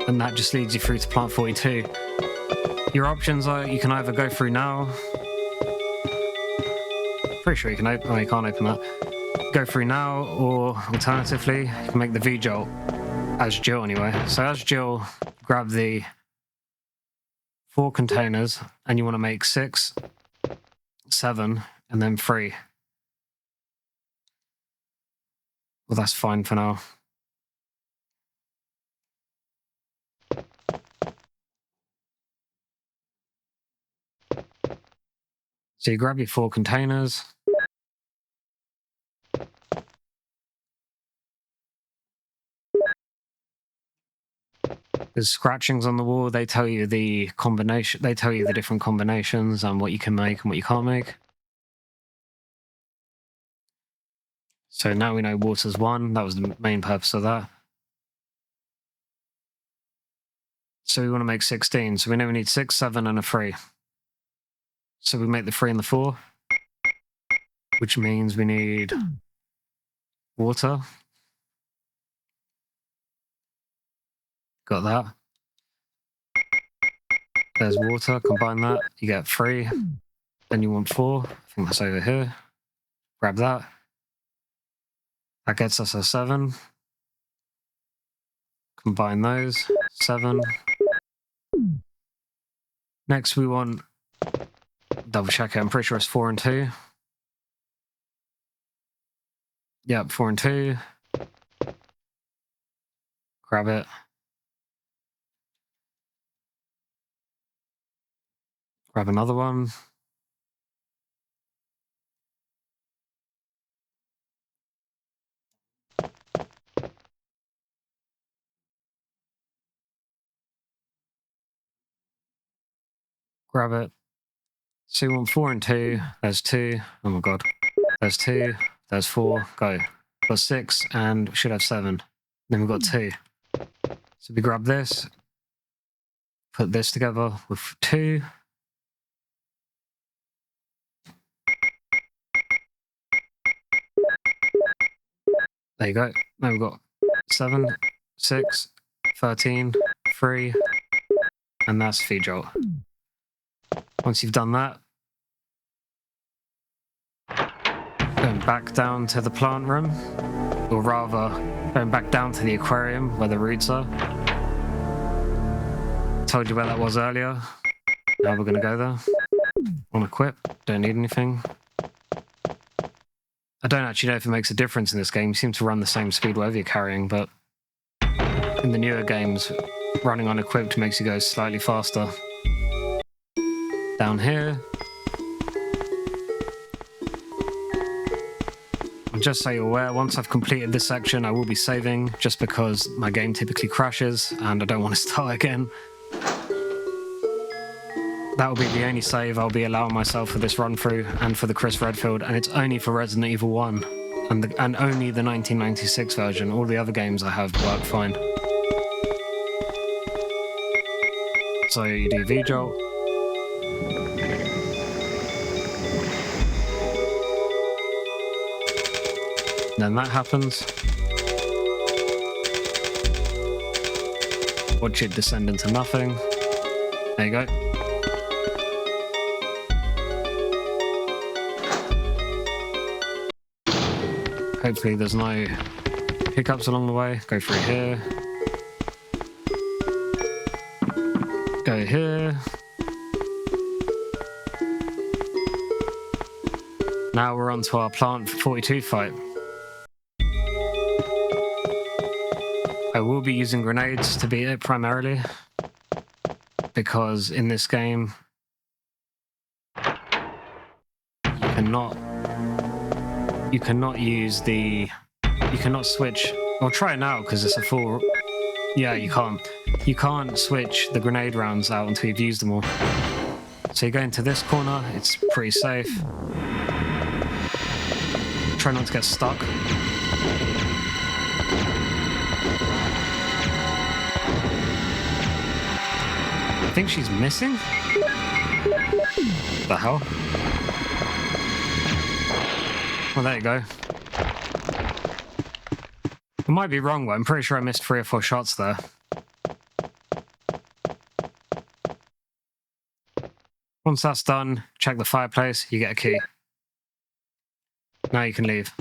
And that just leads you through to Plant 42. Your options are, you can either go through now. Pretty sure you can open, oh, you can't open that. Go through now, or alternatively, you can make the V-Jolt as Jill anyway. So as Jill, grab the 4 containers, and you want to make 6, 7, and then 3. Well, that's fine for now. So you grab your 4 containers. There's scratchings on the wall. They tell you the combination. They tell you the different combinations and what you can make and what you can't make. So now we know water's 1. That was the main purpose of that. So we want to make 16. So we know we need 6, 7, and a 3. So we make the 3 and the 4, which means we need water. Got that. There's water. Combine that. You get 3. Then you want 4. I think that's over here. Grab that. That gets us a 7. Combine those. 7. Next we want... Double check it. I'm pretty sure it's 4 and 2. Yep, 4 and 2. Grab it. Grab another one. Grab it. So we want 4 and 2. There's 2. Oh my god. There's 2. There's 4. Go. Got 6 and we should have 7. Then we've got 2. So we grab this. Put this together with 2. There you go. Now we've got 7, 6, 13, 3, and that's V-Jolt. Once you've done that, going back down to the plant room, or rather, going back down to the aquarium where the roots are. Told you where that was earlier. Now we're going to go there. On equip, don't need anything. I don't actually know if it makes a difference in this game. You seem to run the same speed whatever you're carrying, but in the newer games, running unequipped makes you go slightly faster. Down here. And just so you're aware, once I've completed this section, I will be saving, just because my game typically crashes and I don't want to start again. That will be the only save I'll be allowing myself for this run through and for the Chris Redfield, and it's only for Resident Evil 1 and only the 1996 version. All the other games I have work fine. So you do V-Jolt. Then that happens. Watch it descend into nothing. There you go. Hopefully there's no hiccups along the way. Go through here. Go here. Now we're on to our Plant 42 fight. I will be using grenades to beat it primarily, because in this game you cannot switch. Well, try it now because it's a full. Yeah, you can't switch the grenade rounds out until you've used them all. So you go into this corner, it's pretty safe. Try not to get stuck. I think she's missing? The hell? Well, there you go. I might be wrong, but I'm pretty sure I missed 3 or 4 shots there. Once that's done, check the fireplace, you get a key. Now you can leave.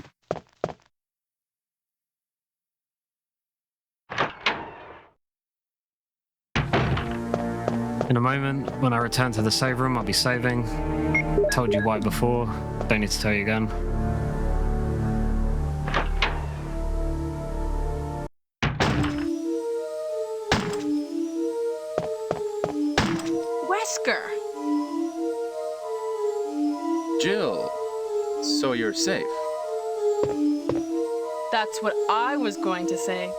In a moment, when I return to the save room, I'll be saving. Told you why before, don't need to tell you again. Wesker! Jill, so you're safe. That's what I was going to say.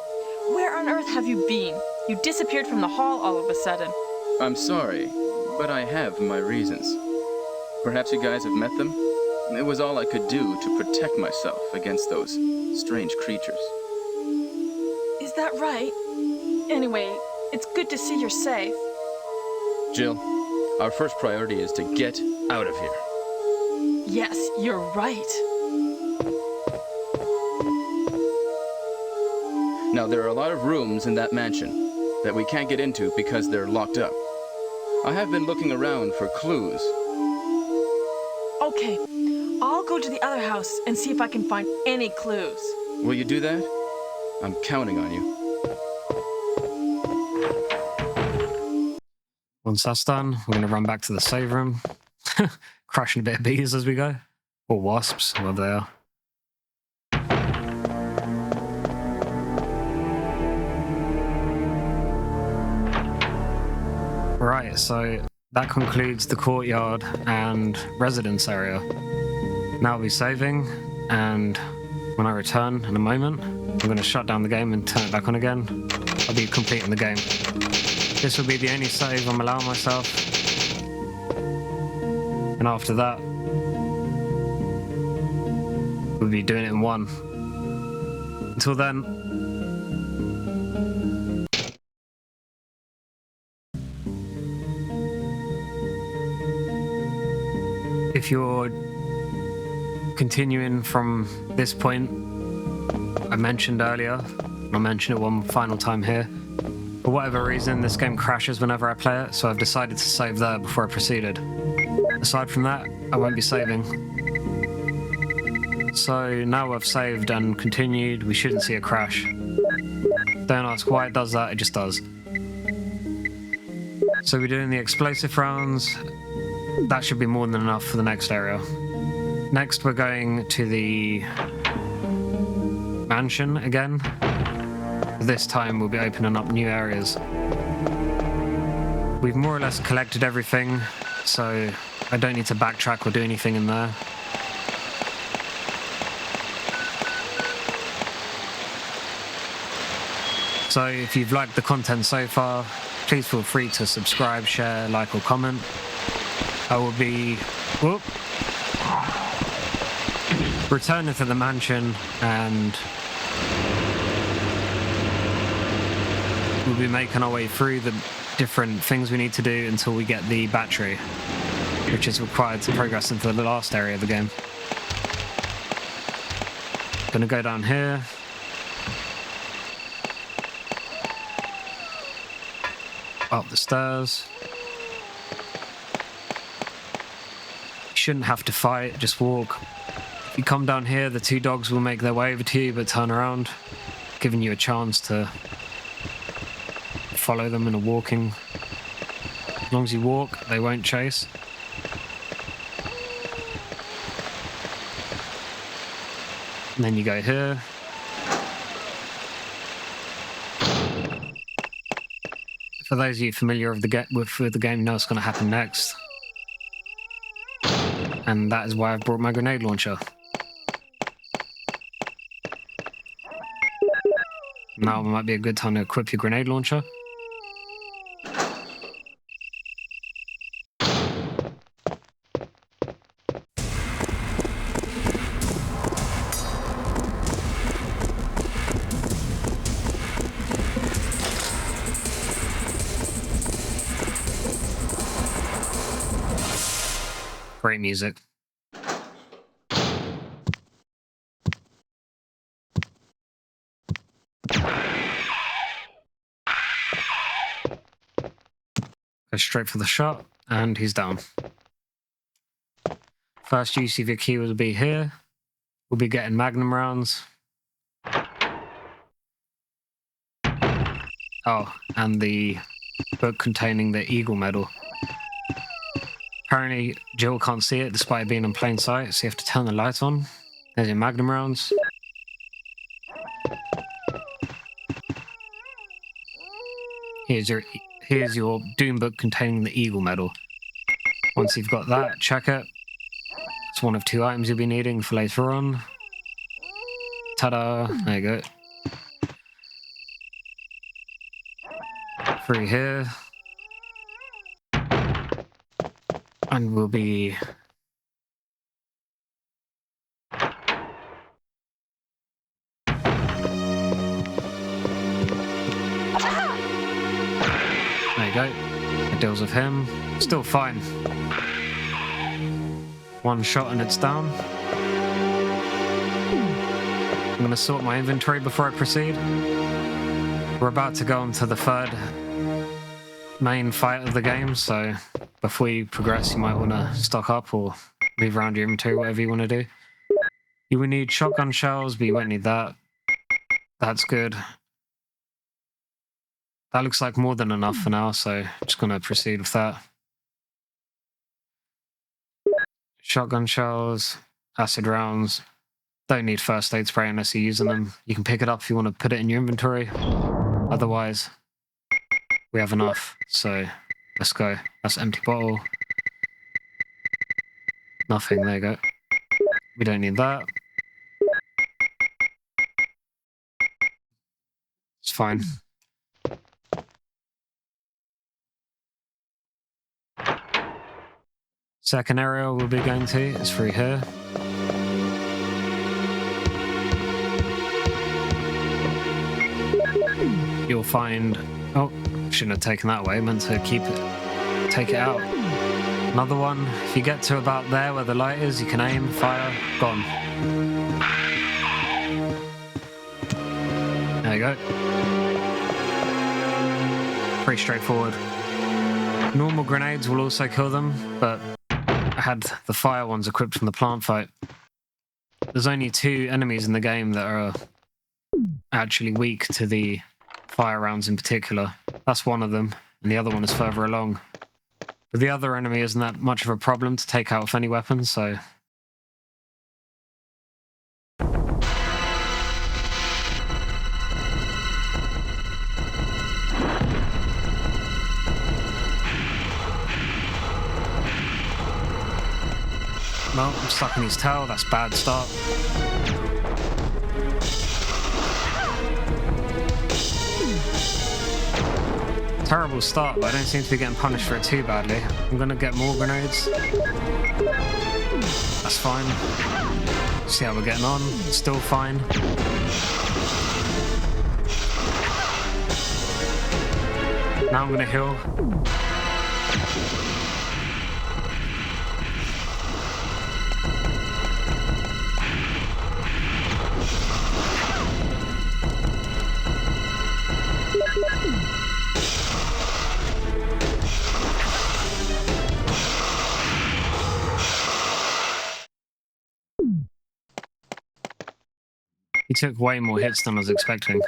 Where on earth have you been? You disappeared from the hall all of a sudden. I'm sorry, but I have my reasons. Perhaps you guys have met them? It was all I could do to protect myself against those strange creatures. Is that right? Anyway, it's good to see you're safe. Jill, our first priority is to get out of here. Yes, you're right. Now, there are a lot of rooms in that mansion that we can't get into because they're locked up. I have been looking around for clues. Okay, I'll go to the other house and see if I can find any clues. Will you do that? I'm counting on you. Once that's done, we're going to run back to the save room. Crushing a bit of bees as we go. Or wasps, whatever they are. Right, so that concludes the courtyard and residence area. Now I'll be saving, and when I return in a moment, I'm going to shut down the game and turn it back on again. I'll be completing the game. This will be the only save I'm allowing myself. And after that, we'll be doing it in one. Until then, if you're continuing from this point, I mentioned earlier, I'll mention it one final time here. For whatever reason, this game crashes whenever I play it, so I've decided to save there before I proceeded. Aside from that, I won't be saving. So now I've saved and continued, we shouldn't see a crash. Don't ask why it does that, it just does. So we're doing the explosive rounds. That should be more than enough for the next area. Next, we're going to the mansion again. This time, we'll be opening up new areas. We've more or less collected everything, so I don't need to backtrack or do anything in there. So if you've liked the content so far, please feel free to subscribe, share, like, or comment. I will be returning to the mansion, and we'll be making our way through the different things we need to do until we get the battery, which is required to progress into the last area of the game. Gonna go down here. Up the stairs. shouldn't have to fight, just walk. If you come down here, the two dogs will make their way over to you, but turn around, giving you a chance to follow them in a walking. As long as you walk, they won't chase. And then you go here. For those of you familiar with the game, you know what's going to happen next. And that is why I've brought my grenade launcher. Now might be a good time to equip your grenade launcher. Great music. Go straight for the shot, and he's down. First use of your key will be here. We'll be getting Magnum Rounds. Oh, and the book containing the Eagle Medal. Apparently, Jill can't see it despite it being in plain sight, so you have to turn the light on. There's your Magnum Rounds. Here's your Doom book containing the Eagle Medal. Once you've got that, check it. It's one of 2 items you'll be needing for later on. Ta-da! There you go. 3 here. And we'll be... There you go. It deals with him. Still fine. 1 shot and it's down. I'm going to sort my inventory before I proceed. We're about to go on to the 3rd main fight of the game, so before you progress you might want to stock up or move around your inventory, whatever you want to do. You will need shotgun shells, but you won't need that. That's good. That looks like more than enough for now, so I'm just going to proceed with that. Shotgun shells, acid rounds. Don't need first aid spray unless you're using them. You can pick it up if you want to put it in your inventory. Otherwise, we have enough, so let's go. That's an empty bottle. Nothing, there you go. We don't need that. It's fine. Second area we'll be going to is through here. You'll find... Oh, shouldn't have taken that way. Meant to take it out. Another one. If you get to about there where the light is, you can aim, fire, gone. There you go. Pretty straightforward. Normal grenades will also kill them, but I had the fire ones equipped from the plant fight. There's only 2 enemies in the game that are actually weak to the fire rounds in particular. That's one of them, and the other one is further along. But the other enemy isn't that much of a problem to take out with any weapon, so... Well, I'm stuck in his tail, that's a bad start. Terrible start, but I don't seem to be getting punished for it too badly. I'm gonna get more grenades. That's fine. See how we're getting on. Still fine. Now I'm gonna heal. He took way more hits than I was expecting.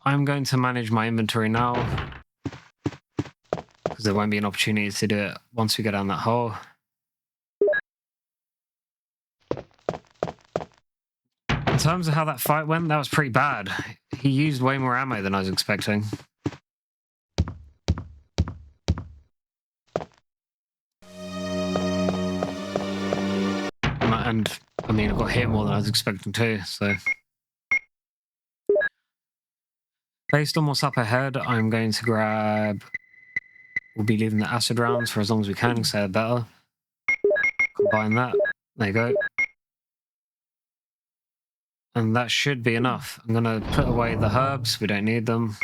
I'm going to manage my inventory now, because there won't be an opportunity to do it once we go down that hole. In terms of how that fight went, that was pretty bad. He used way more ammo than I was expecting. And, I mean, I got hit more than I was expecting too, so... Based on what's up ahead, I'm going to grab... We'll be leaving the acid rounds for as long as we can, so they're better. Combine that. There you go. And that should be enough. I'm going to put away the herbs. We don't need them.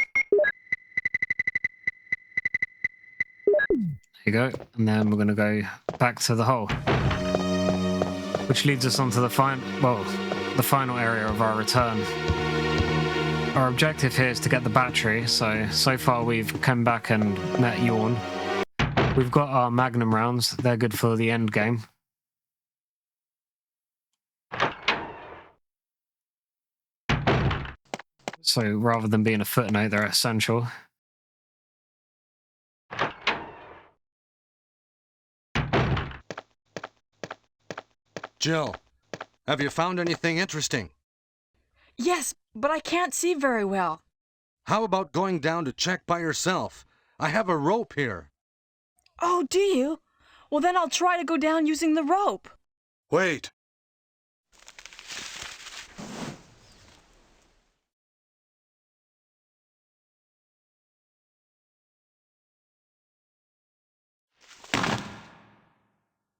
There you go. And then we're going to go back to the hole. Which leads us onto the final area of our return. Our objective here is to get the battery, so far we've come back and met Yawn. We've got our Magnum Rounds, they're good for the end game. So rather than being a footnote, they're essential. Jill, have you found anything interesting? Yes, but I can't see very well. How about going down to check by yourself? I have a rope here. Oh, do you? Well, then I'll try to go down using the rope. Wait.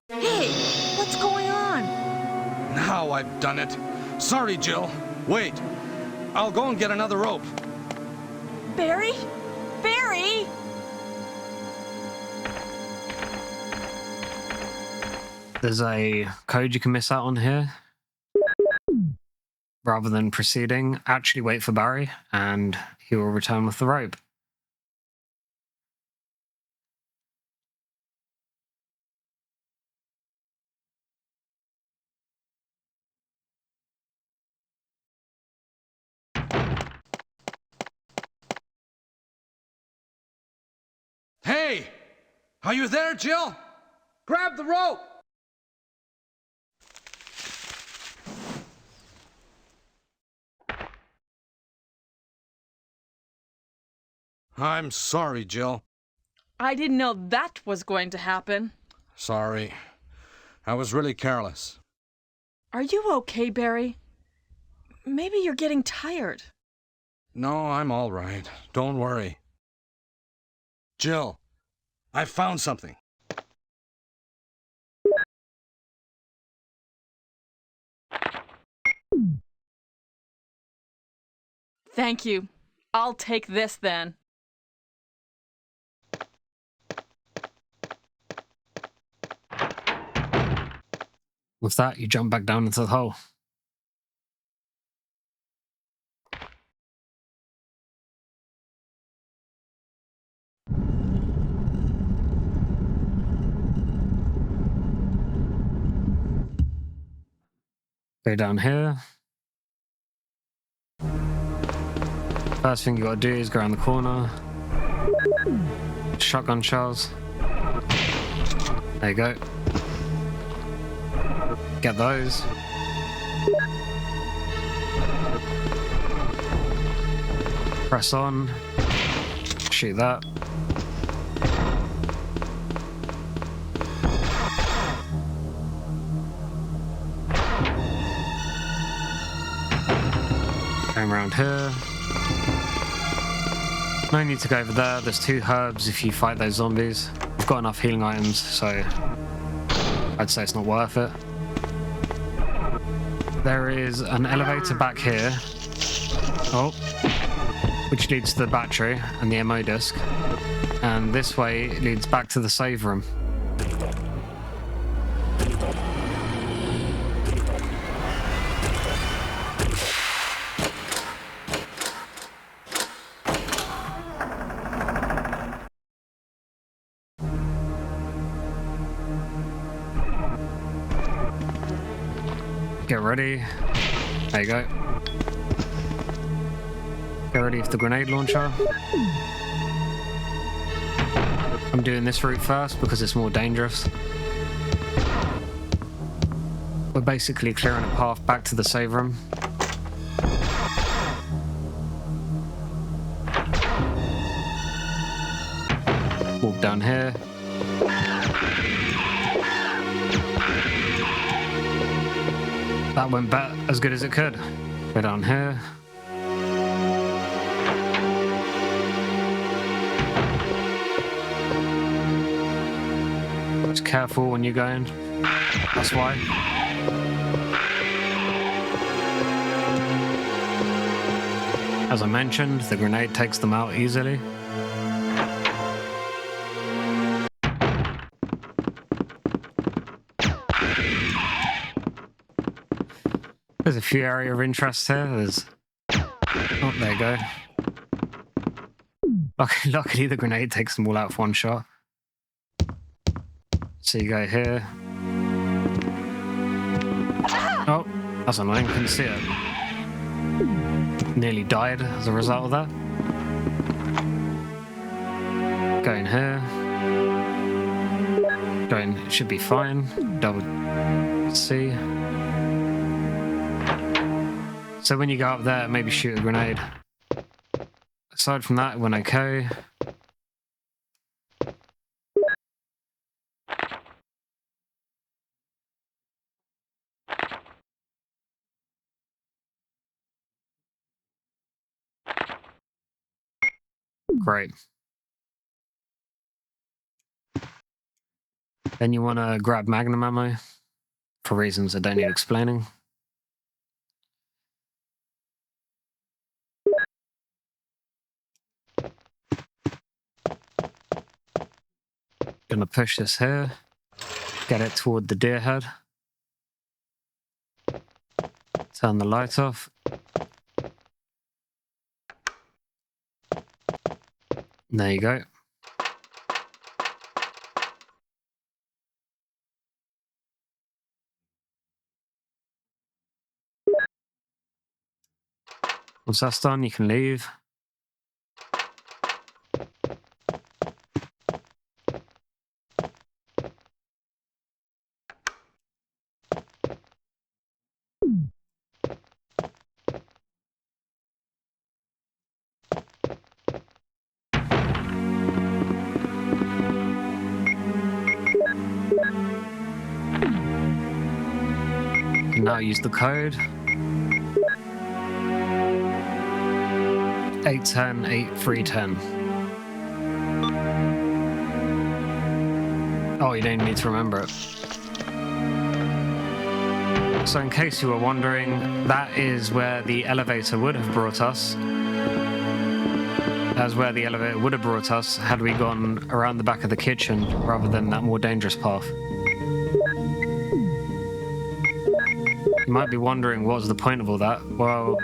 Hey, what's going on? Now I've done it. Sorry, Jill. Wait. I'll go and get another rope. Barry? Barry? There's a code you can miss out on here. Rather than proceeding, actually wait for Barry, and he will return with the rope. Hey! Are you there, Jill? Grab the rope! I'm sorry, Jill. I didn't know that was going to happen. Sorry. I was really careless. Are you okay, Barry? Maybe you're getting tired. No, I'm all right. Don't worry. Jill, I found something. Thank you. I'll take this then. With that, you jump back down into the hole. Go down here. First thing you gotta do is go around the corner. Shotgun shells. There you go. Get those. Press on. Shoot that. Going around here. No need to go over there. There's 2 herbs if you fight those zombies. I've got enough healing items, so I'd say it's not worth it. There is an elevator back here. Oh. Which leads to the battery and the ammo disc. And this way leads back to the save room. Get ready. There you go. Get ready for the grenade launcher. I'm doing this route first because it's more dangerous. We're basically clearing a path back to the save room. Walk down here. That went back as good as it could. Go down here. Just careful when you're going. That's why. As I mentioned, the grenade takes them out easily. There's a few areas of interest here. There's... Oh, there you go. Luckily, the grenade takes them all out with one shot. So you go here. Oh, that's annoying. Couldn't see it. Nearly died as a result of that. Going here. Going, it should be fine. Double C. So when you go up there, maybe shoot a grenade. Aside from that, it went okay. Great. Then you want to grab Magnum ammo for reasons I don't need explaining. Gonna push this here, get it toward the deer head. Turn the light off. There you go. Once that's done, you can leave. You can now use the code 810-8310. Oh, you don't need to remember it. So in case you were wondering, that is where the elevator would have brought us. That's where the elevator would have brought us had we gone around the back of the kitchen rather than that more dangerous path. You might be wondering what's the point of all that. Well,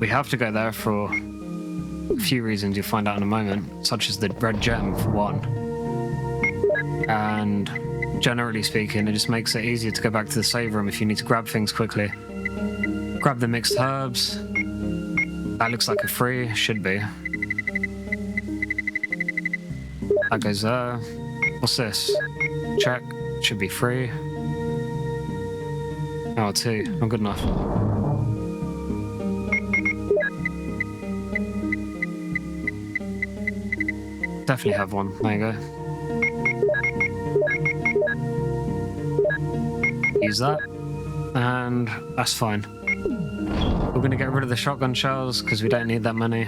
we have to go there for a few reasons you'll find out in a moment, such as the red gem for one. And generally speaking, it just makes it easier to go back to the save room if you need to grab things quickly. Grab the mixed herbs. That looks like a free, should be. That goes there. What's this? Check, should be free. Oh, 2, not good enough. Definitely have one, there you go. Use that, and that's fine. We're going to get rid of the shotgun shells because we don't need that many.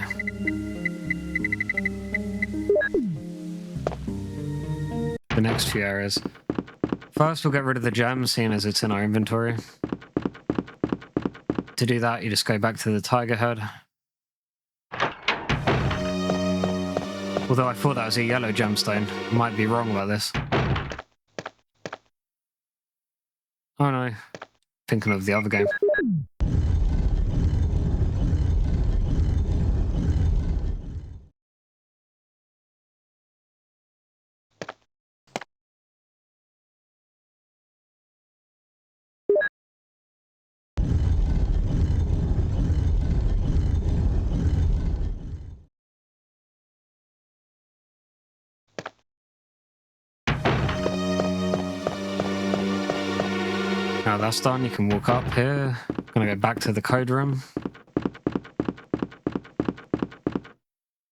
The next few areas. First, we'll get rid of the gems, seeing as it's in our inventory. To do that, you just go back to the tiger head. Although I thought that was a yellow gemstone. Might be wrong about this. Oh no. Thinking of the other game. Now that's done, you can walk up here. Gonna go back to the code room,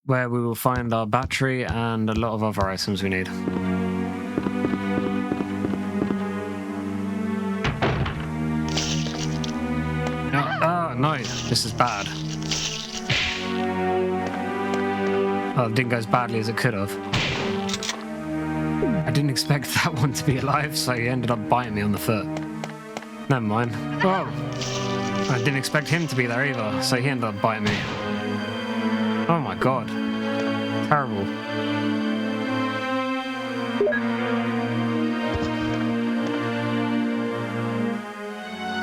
where we will find our battery and a lot of other items we need. No, this is bad. Oh, it didn't go as badly as it could have. I didn't expect that one to be alive, so he ended up biting me on the foot. Never mind. Whoa! I didn't expect him to be there either, so he ended up biting me. Oh my god. Terrible.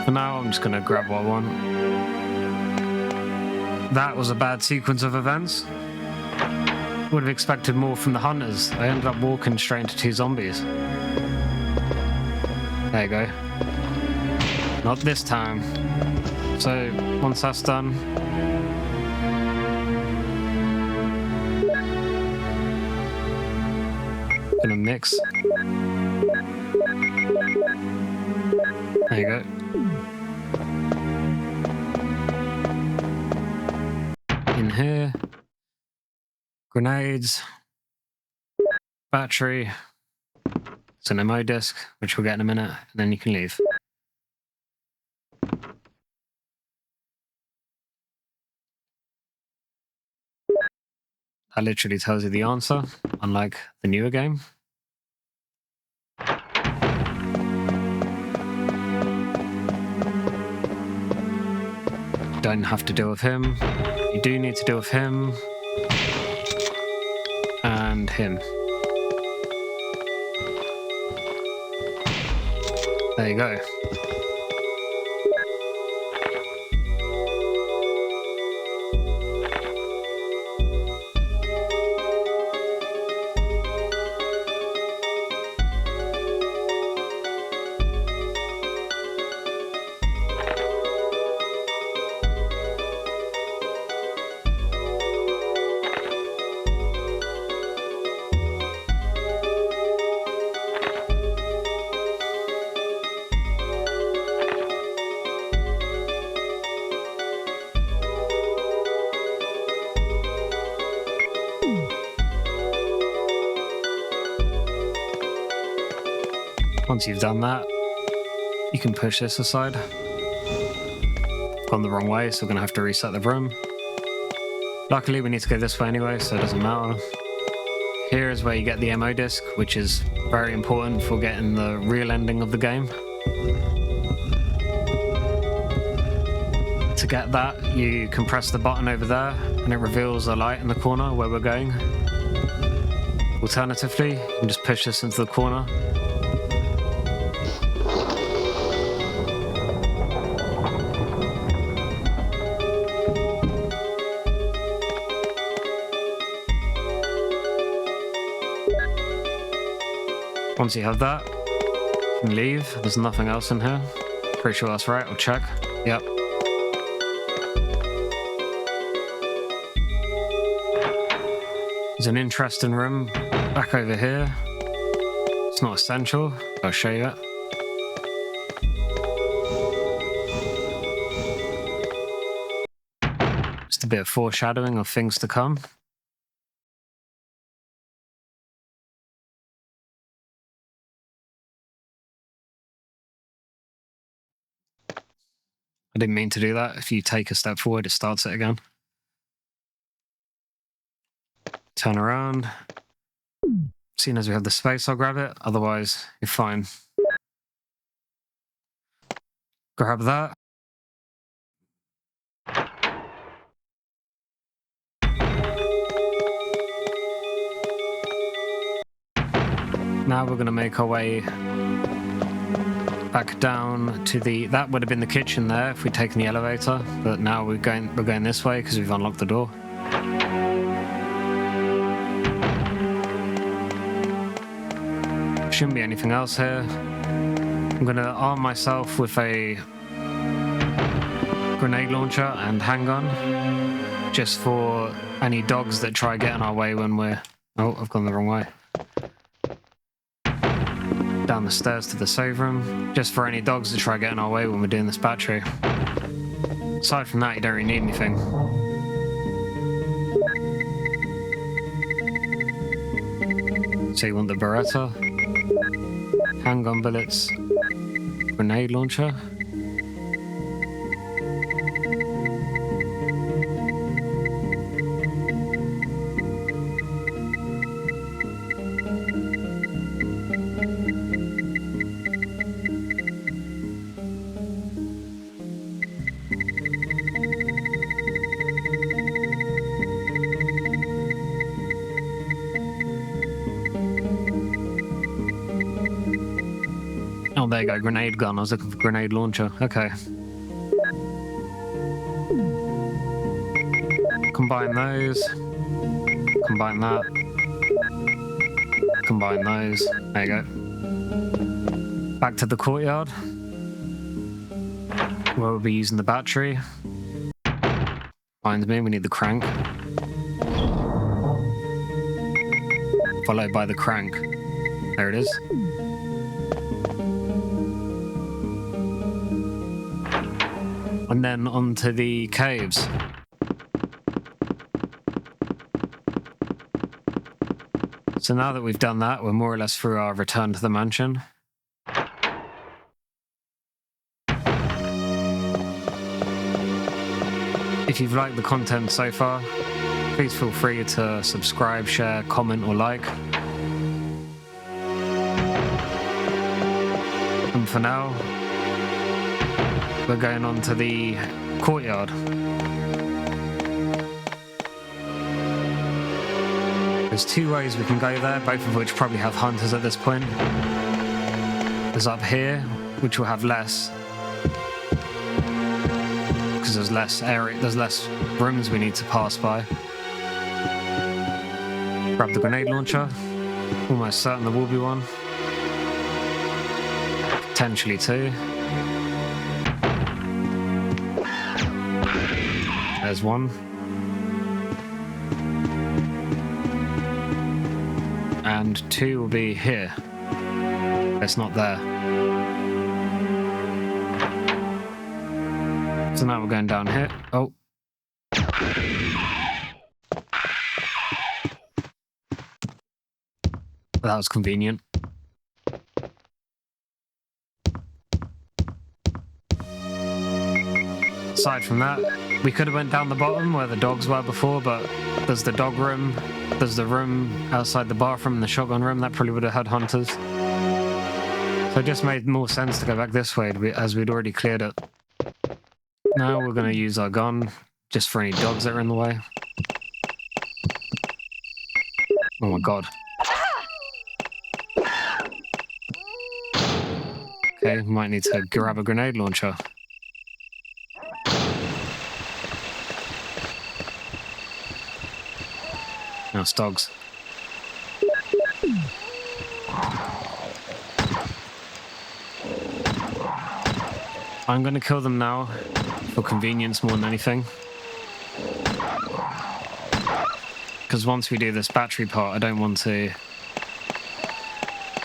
For now, I'm just gonna grab what I want. That was a bad sequence of events. Would have expected more from the hunters. I ended up walking straight into 2 zombies. There you go. Not this time. So, once that's done... gonna mix. There you go. In here, grenades, battery, it's an ammo disc, which we'll get in a minute, and then you can leave. That literally tells you the answer, unlike the newer game. Don't have to deal with him. You do need to deal with him. And him. There you go. Once you've done that, you can push this aside. Gone the wrong way, so we're going to have to reset the room. Luckily, we need to go this way anyway, so it doesn't matter. Here is where you get the ammo disc, which is very important for getting the real ending of the game. To get that, you can press the button over there, and it reveals a light in the corner where we're going. Alternatively, you can just push this into the corner. Once you have that, you can leave. There's nothing else in here. Pretty sure that's right. I'll check. Yep. There's an interesting room back over here. It's not essential. I'll show you it. Just a bit of foreshadowing of things to come. I didn't mean to do that. If you take a step forward, it starts it again. Turn around. Seeing as we have the space, I'll grab it. Otherwise, you're fine. Grab that. Now we're going to make our way back down to the... That would have been the kitchen there if we'd taken the elevator, but now we're going this way because we've unlocked the door. Shouldn't be anything else here. I'm going to arm myself with a grenade launcher and handgun, just for any dogs that try getting our way when we're... Oh, I've gone the wrong way. down the stairs to the save room, just for any dogs to try getting our way when we're doing this battery. Aside from that, you don't really need anything. So you want the Beretta, handgun bullets, grenade launcher. Oh, there you go, grenade gun. I was looking for grenade launcher. Okay. Combine those. Combine that. Combine those. There you go. Back to the courtyard, where we'll be using the battery. Finds me, we need the crank. Followed by the crank. There it is. And then onto the caves. So now that we've done that, we're more or less through our return to the mansion. If you've liked the content so far, please feel free to subscribe, share, comment or like. And for now, we're going on to the courtyard. There's two ways we can go there, both of which probably have hunters at this point. There's up here, which will have less, because there's less area, there's less rooms we need to pass by. Grab the grenade launcher. Almost certain there will be one. Potentially two. There's one. And two will be here. It's not there. So now we're going down here. Oh. That was convenient. Aside from that, we could have went down the bottom where the dogs were before, but there's the dog room, there's the room outside the bathroom and the shotgun room. That probably would have had hunters. So it just made more sense to go back this way as we'd already cleared it. Now we're going to use our gun just for any dogs that are in the way. Oh my god. Okay, might need to grab a grenade launcher. Now it's dogs. I'm going to kill them now for convenience more than anything. Because once we do this battery part, I don't want to...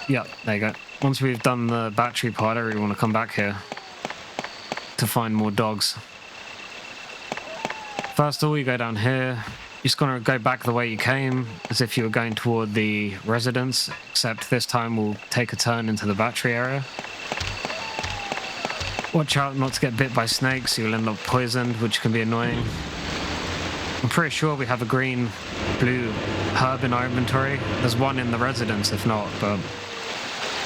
Yeah, there you go. Once we've done the battery part, I really want to come back here to find more dogs. First of all, you go down here. You're just going to go back the way you came, as if you were going toward the residence, except this time we'll take a turn into the battery area. Watch out not to get bit by snakes, you'll end up poisoned, which can be annoying. I'm pretty sure we have a green, blue herb in our inventory. There's one in the residence if not, but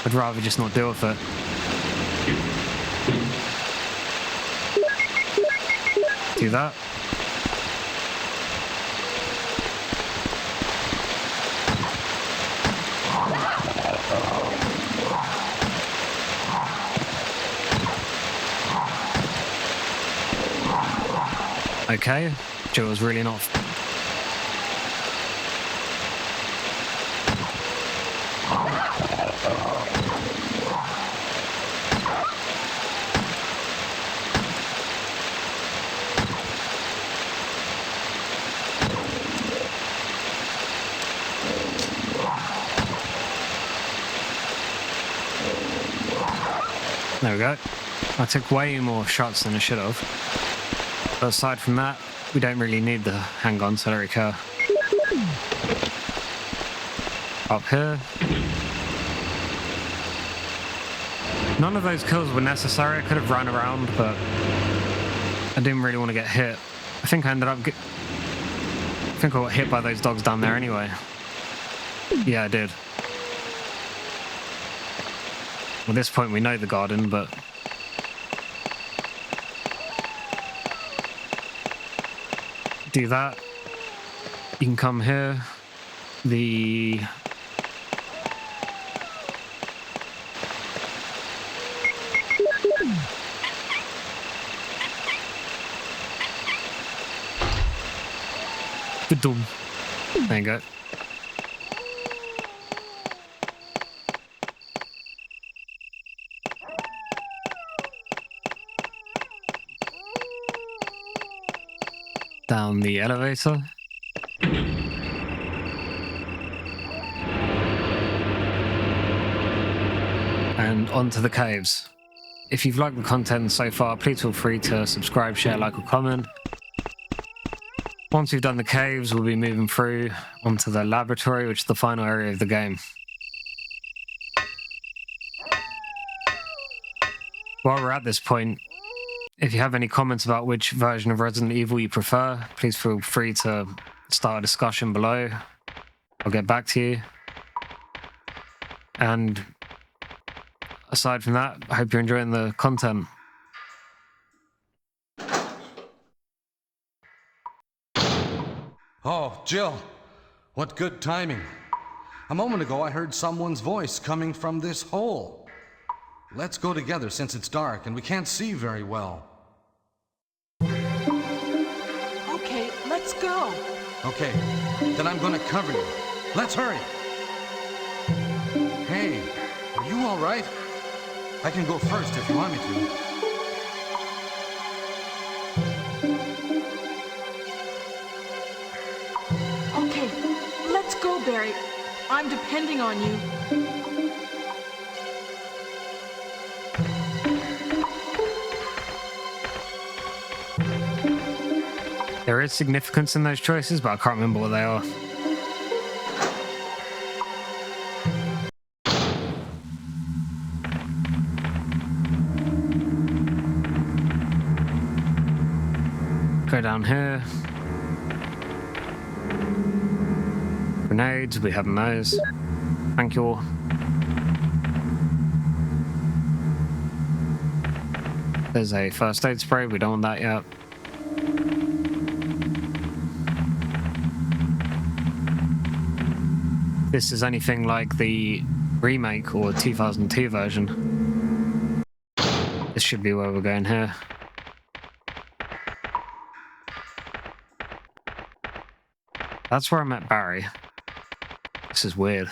I'd rather just not deal with it. Do that. Okay, Joe's really not... There we go. I took way more shots than I should have. But aside from that, we don't really need the handgun, so I don't really care. Up here. None of those kills were necessary. I could have run around, but I didn't really want to get hit. I think I ended up I think I got hit by those dogs down there anyway. Yeah, I did. At this point we know the garden, but do that. You can come here. The Doom. There you go. Down the elevator. And onto the caves. If you've liked the content so far, please feel free to subscribe, share, like, or comment. Once we've done the caves, we'll be moving through onto the laboratory, which is the final area of the game. While we're at this point, if you have any comments about which version of Resident Evil you prefer, please feel free to start a discussion below. I'll get back to you. And aside from that, I hope you're enjoying the content. Oh, Jill, what good timing. A moment ago I heard someone's voice coming from this hole. Let's go together since it's dark and we can't see very well. Okay, let's go. Okay, then I'm gonna cover you. Let's hurry. Hey, are you all right? I can go first if you want me to. Okay, let's go, Barry. I'm depending on you. There is significance in those choices, but I can't remember what they are. Go down here. Grenades, we have those. Thank you all. There's a first aid spray, we don't want that yet. This is anything like the remake or 2002 version. This should be where we're going here. That's where I met Barry. This is weird.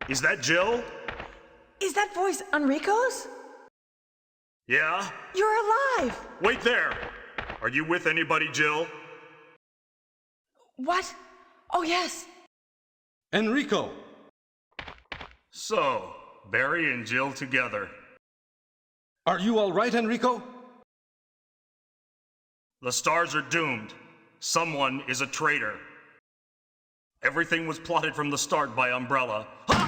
Is that Jill? Is that voice Enrico's? Yeah? You're alive! Wait there! Are you with anybody, Jill? What? Oh, yes. Enrico! So, Barry and Jill together. Are you all right, Enrico? The stars are doomed. Someone is a traitor. Everything was plotted from the start by Umbrella. Ha!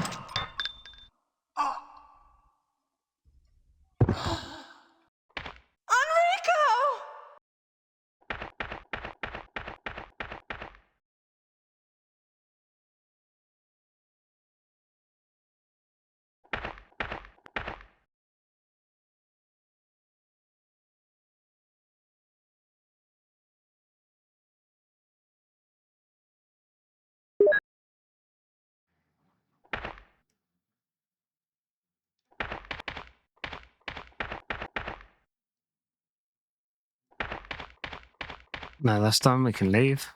Now that's done, we can leave.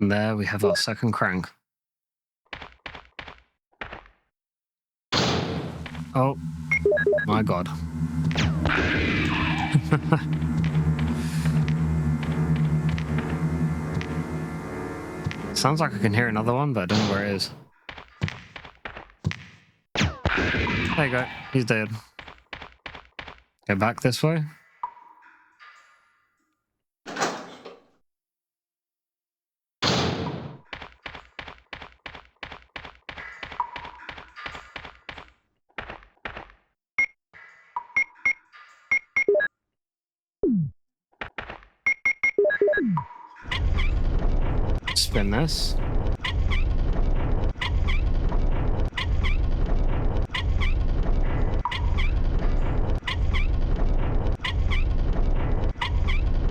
And there we have our second crank. Oh my god. Sounds like I can hear another one, but I don't know where it is. There you go, he's dead. Go back this way. Spin this.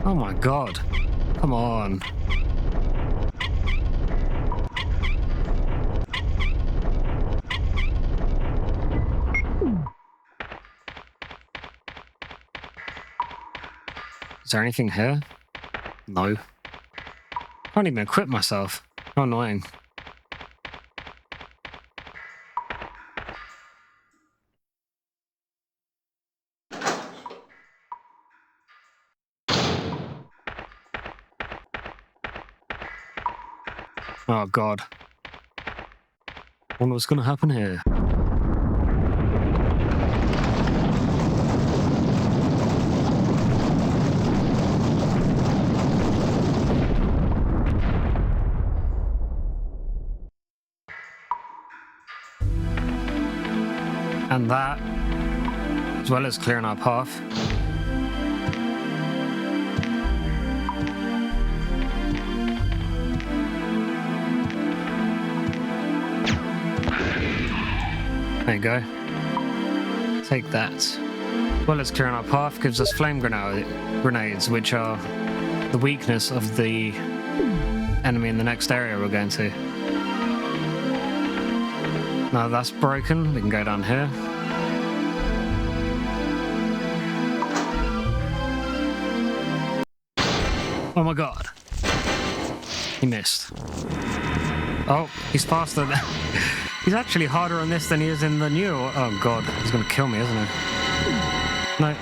Oh my god. Come on. Is there anything here? No. I can't even equip myself. How annoying. Oh god. Wonder what's gonna happen here. And that, as well as clearing our path. There you go. Take that. As well as clearing our path, gives us flame grenades, which are the weakness of the enemy in the next area we're going to. Now that's broken, we can go down here. Oh my god. He missed. Oh, he's faster than... He's actually harder on this than he is in the new... Oh god, he's gonna kill me, isn't he? No.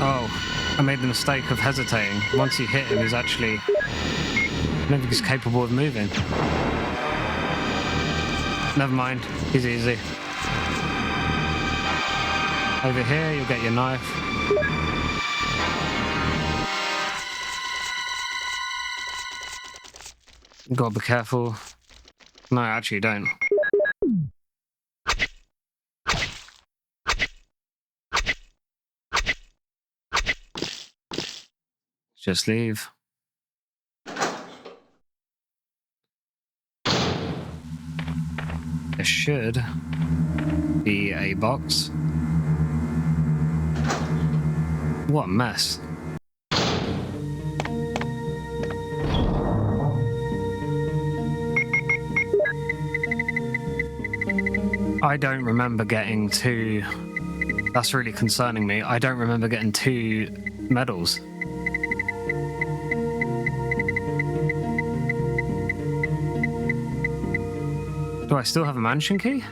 Oh, I made the mistake of hesitating. Once you hit him, he's actually... I don't think he's capable of moving. Never mind, he's easy. Over here, you'll get your knife. You gotta be careful. No, actually, don't. Just leave. There should be a box. What a mess. I don't remember getting two... That's really concerning me. I don't remember getting 2 medals. Do I still have a mansion key?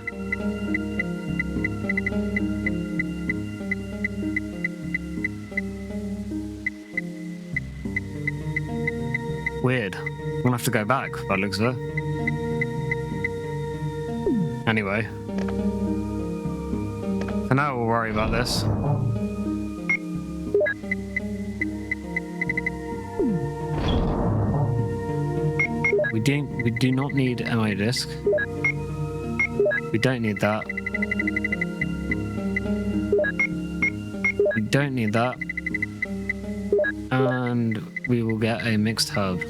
Weird. I'm gonna have to go back by the looks of it. Anyway. For now we'll worry about this. We do not need MI disc. We don't need that. We don't need that. And we will get a mixed herb.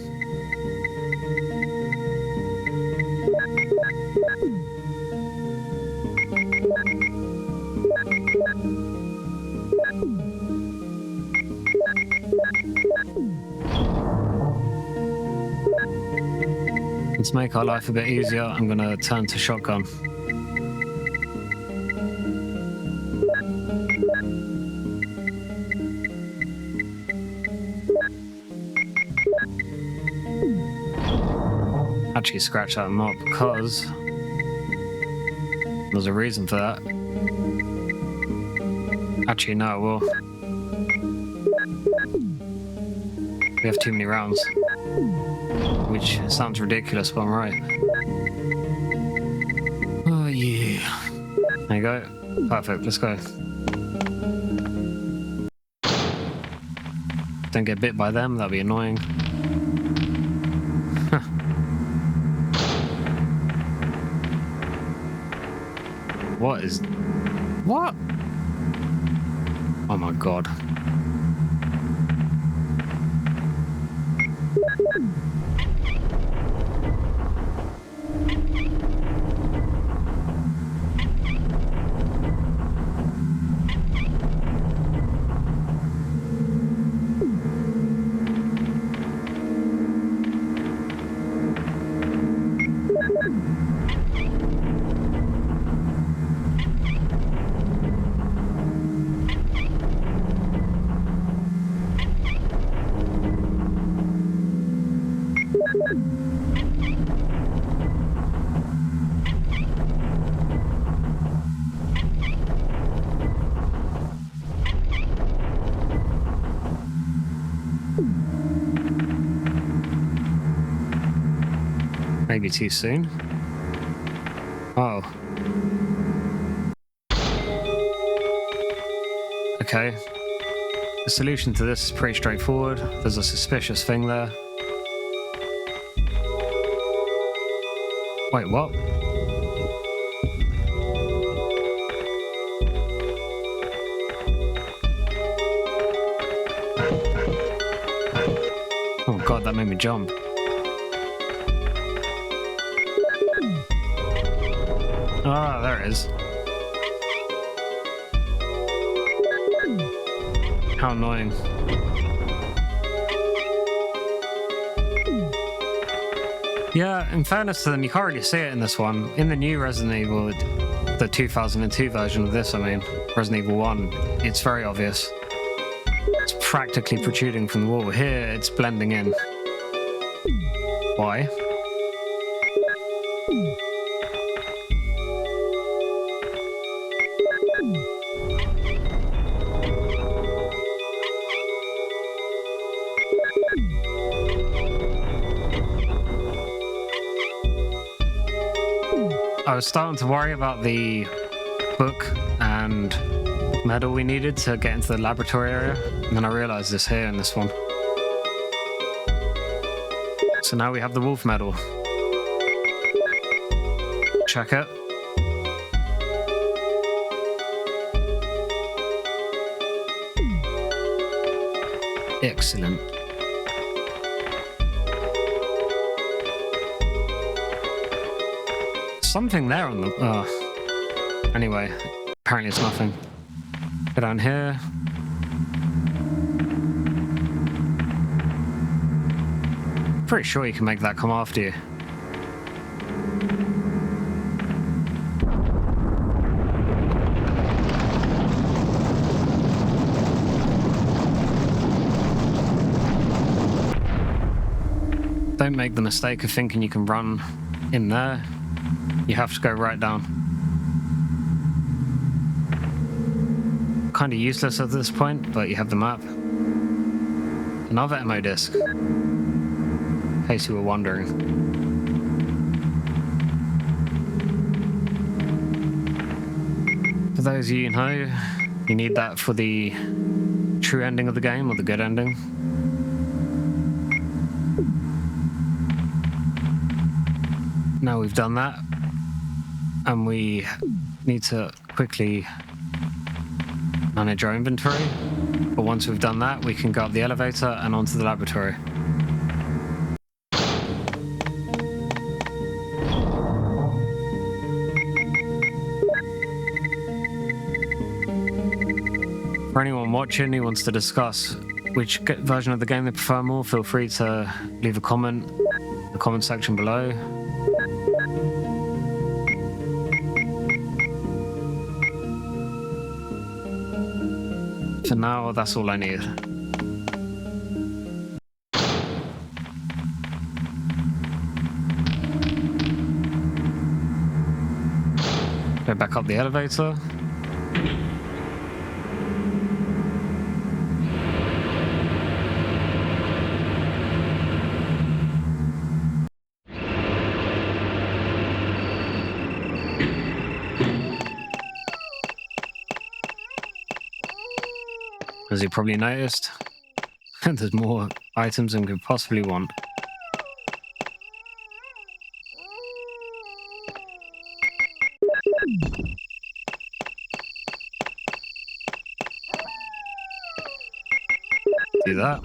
To make our life a bit easier, I'm gonna turn to shotgun. actually scratch that not because there's a reason for that. Actually, no, well, we have too many rounds, which sounds ridiculous, but I'm right. Oh yeah. There you go. Perfect, let's go. Don't get bit by them, that'd be annoying. What is... What? Oh my god. Maybe too soon. Oh. Okay. The solution to this is pretty straightforward. There's a suspicious thing there. Wait, what? Oh god, that made me jump. Ah, there it is. How annoying. Yeah, in fairness to them, you can't really see it in this one. In the new Resident Evil, the 2002 version of this, I mean, Resident Evil 1, it's very obvious. It's practically protruding from the wall. Here, it's blending in. Why? I was starting to worry about the book and medal we needed to get into the laboratory area, and then I realized this here in this one. So now we have the wolf medal. Check it. Excellent. Something there on the... Anyway, apparently it's nothing. Go down here. Pretty sure you can make that come after you. Don't make the mistake of thinking you can run in there. You have to go right down. Kind of useless at this point, but you have the map. Another ammo disc. In case you were wondering. For those of you who know, you need that for the true ending of the game, or the good ending. Now we've done that, and we need to quickly manage our inventory. But once we've done that, we can go up the elevator and onto the laboratory. For anyone watching who wants to discuss which version of the game they prefer more, feel free to leave a comment in the comment section below. For now, that's all I need. Go back up the elevator. As you probably noticed, there's more items than we could possibly want. Do that.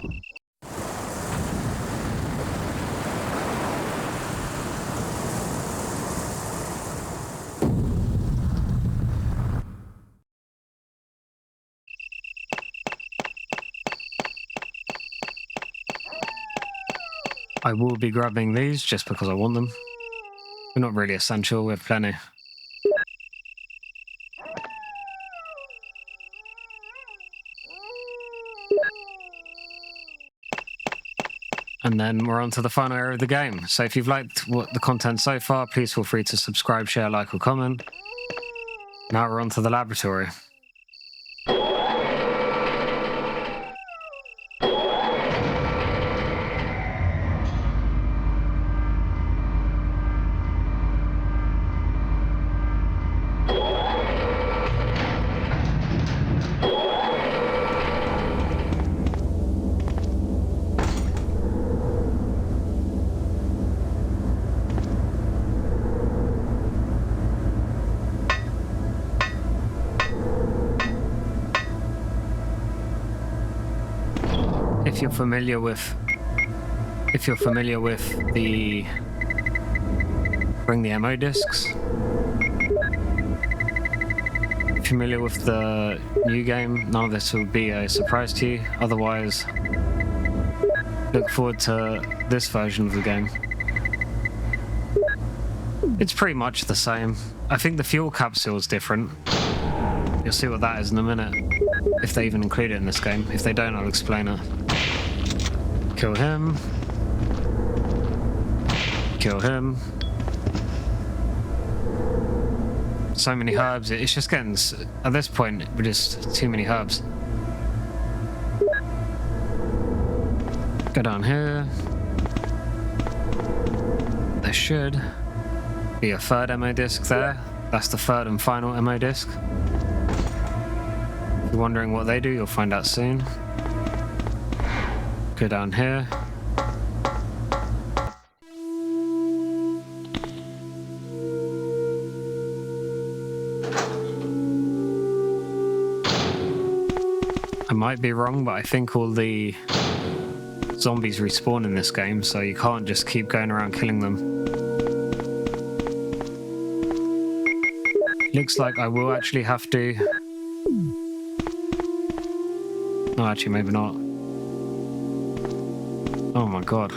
I will be grabbing these just because I want them. They're not really essential, we have plenty. And then we're on to the final area of the game. So if you've liked the content so far, please feel free to subscribe, share, like, or comment. Now we're on to the laboratory. If you're familiar with the bring the ammo discs, familiar with the new game, none of this will be a surprise to you. Otherwise, look forward to this version of the game. It's pretty much the same. I think the fuel capsule is different. You'll see what that is in a minute, if they even include it in this game. If they don't, I'll explain it. Kill him. Kill him. So many herbs, it's just getting, at this point, we're just too many herbs. Go down here. There should be a third ammo disc there. That's the third and final ammo disc. If you're wondering what they do, you'll find out soon. Go down here. I might be wrong, but I think all the zombies respawn in this game, so you can't just keep going around killing them. Looks like I will actually have to... No, actually, maybe not. Oh my god.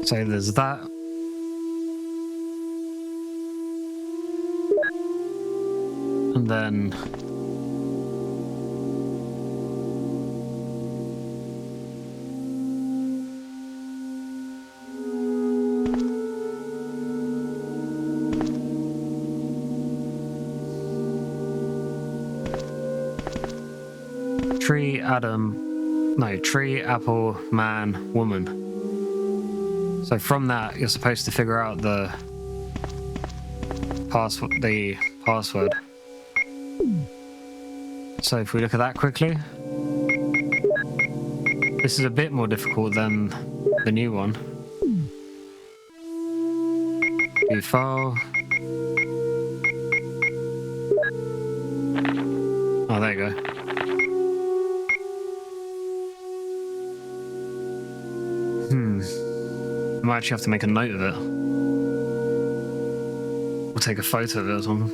So there's that. And then tree, apple, man, woman. So from that, you're supposed to figure out the password. So if we look at that quickly, This is a bit more difficult than the new one. View file. Oh, there you go. I might actually have to make a note of it. Or take a photo of it or something.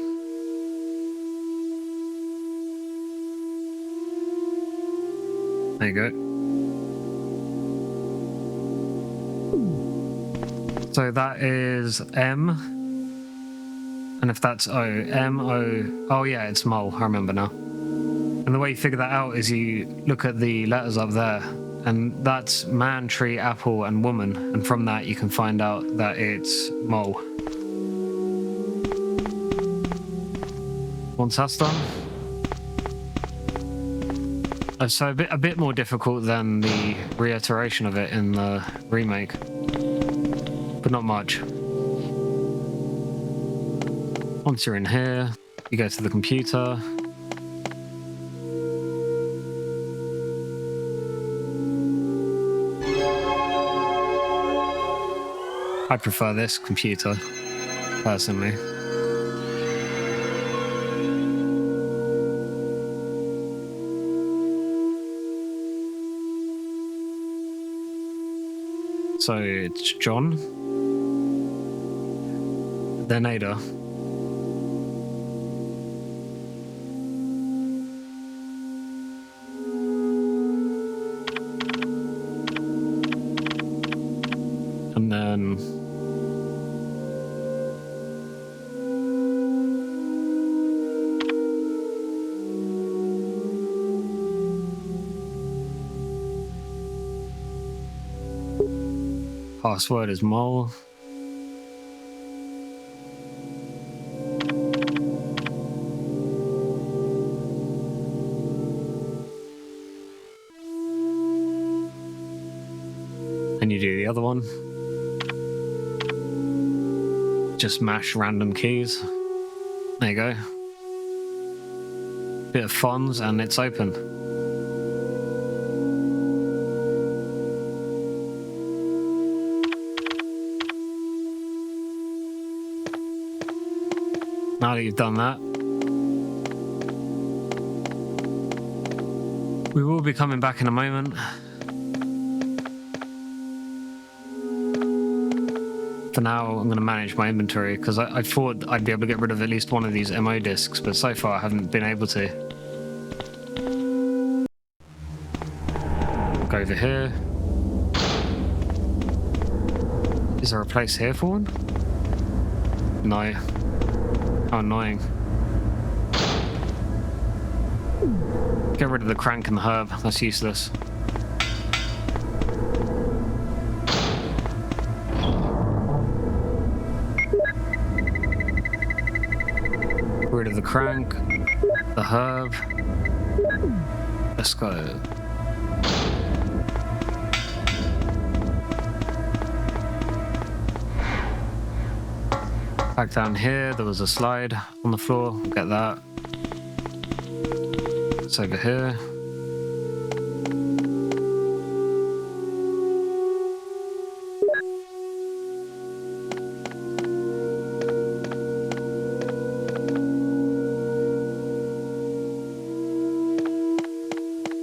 There you go. So that is M. And if that's O, M, O... Oh yeah, it's mole, I remember now. And the way you figure that out is you look at the letters up there, and that's man, tree, apple, and woman. And from that you can find out that it's mole. Once that's done... So a bit more difficult than the reiteration of it in the remake. But not much. Once you're in here, you go to the computer. I prefer this computer, personally. So it's John, then Ada. And then password is mole. And you do the other one. Just mash random keys. There you go. Bit of fonts and it's open. Now that you've done that, we will be coming back in a moment. For now, I'm going to manage my inventory because I thought I'd be able to get rid of at least one of these MO discs, but so far I haven't been able to. Go over here. Is there a place here for one? No. How annoying. Get rid of the crank and the herb, that's useless. Get rid of the crank, the herb. Let's go. Back down here, there was a slide on the floor. We'll get that. It's over here.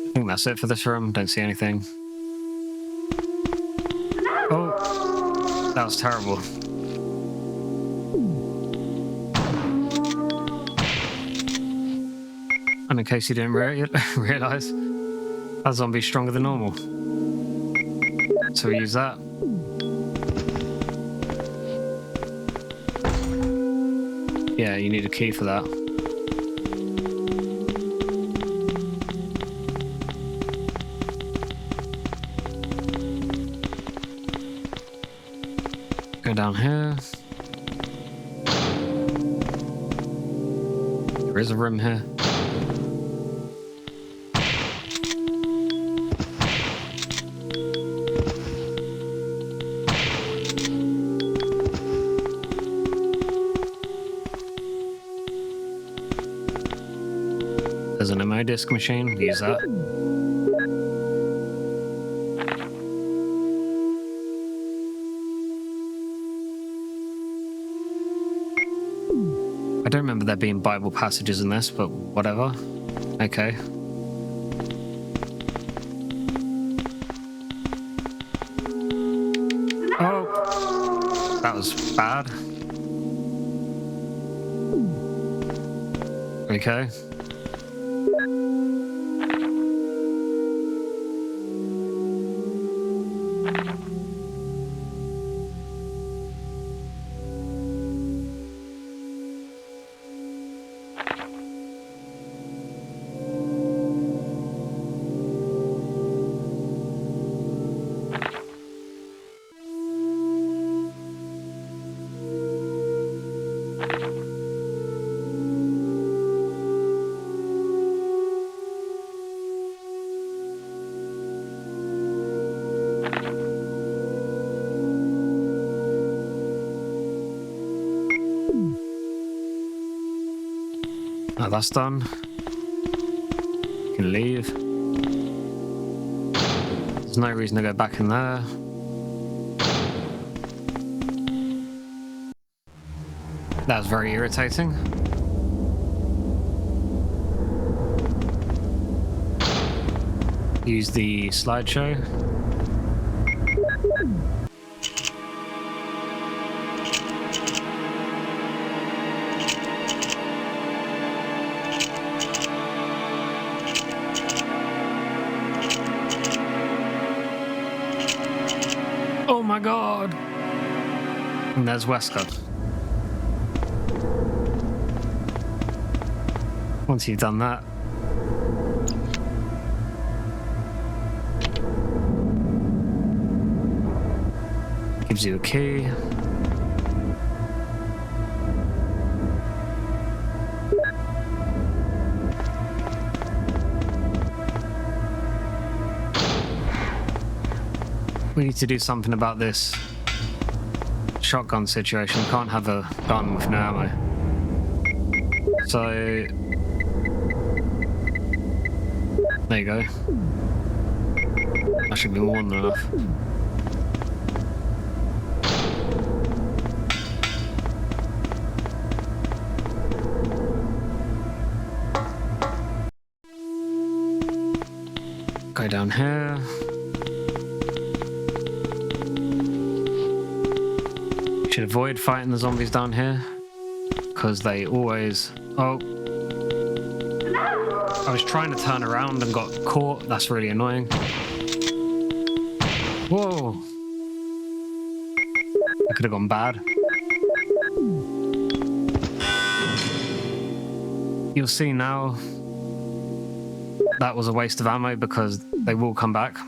I think that's it for this room. Don't see anything. Oh, that was terrible. And in case you didn't realise, that zombie's stronger than normal. So we use that. Yeah, you need a key for that. Go down here. There is a room here. There's an MO disc machine, we use that. I don't remember there being Bible passages in this, but whatever. Okay. Oh, that was bad. Okay. Oh, that's done. You can leave. There's no reason to go back in there. That was very irritating. Use the slideshow. Oh my god! And there's Wesker. Once you've done that, gives you a key. We need to do something about this shotgun situation. We can't have a gun with no ammo. So there you go. That should be more than enough. Go down here. Should avoid fighting the zombies down here, because they always... Oh. I was trying to turn around and got caught. That's really annoying. Whoa. That could have gone bad. You'll see now that was a waste of ammo because they will come back.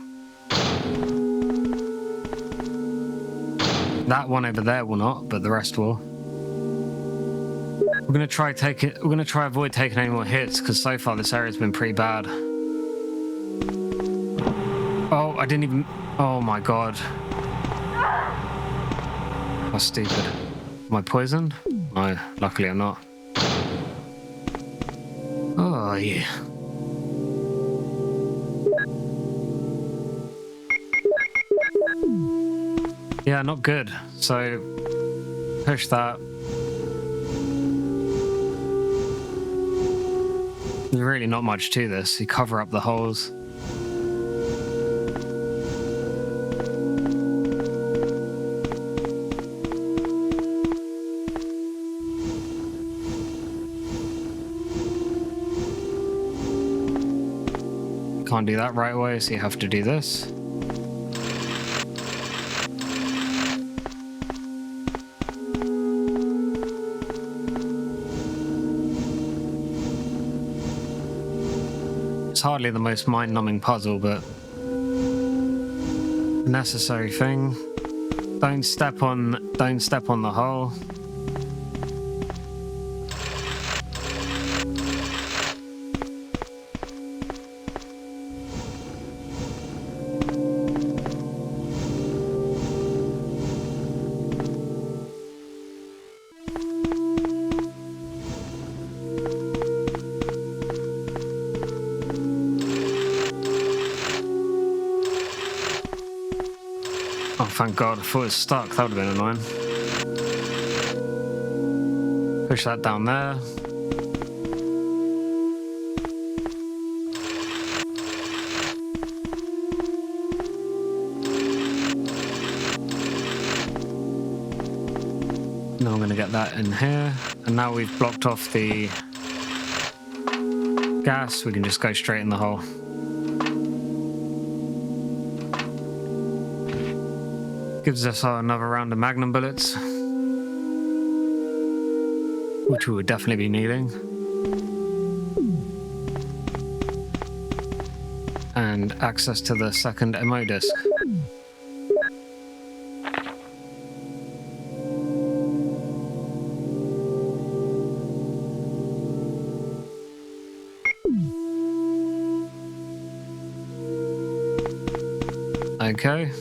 That one over there will not, but the rest will. We're gonna try avoid taking any more hits because so far this area's been pretty bad. Oh, I didn't even. Oh my god. How stupid. Am I poisoned? No, luckily I'm not. Oh yeah. Yeah, not good. So, push that. There's really not much to this. You cover up the holes. Can't do that right away, so you have to do this. Hardly the most mind-numbing puzzle, but a necessary thing. Don't step on the hole. Oh, thank God. I thought it was stuck. That would have been annoying. Push that down there. Now I'm going to get that in here. And now we've blocked off the gas, we can just go straight in the hole. Gives us another round of Magnum bullets, which we would definitely be needing. And access to the second MO disc. Okay.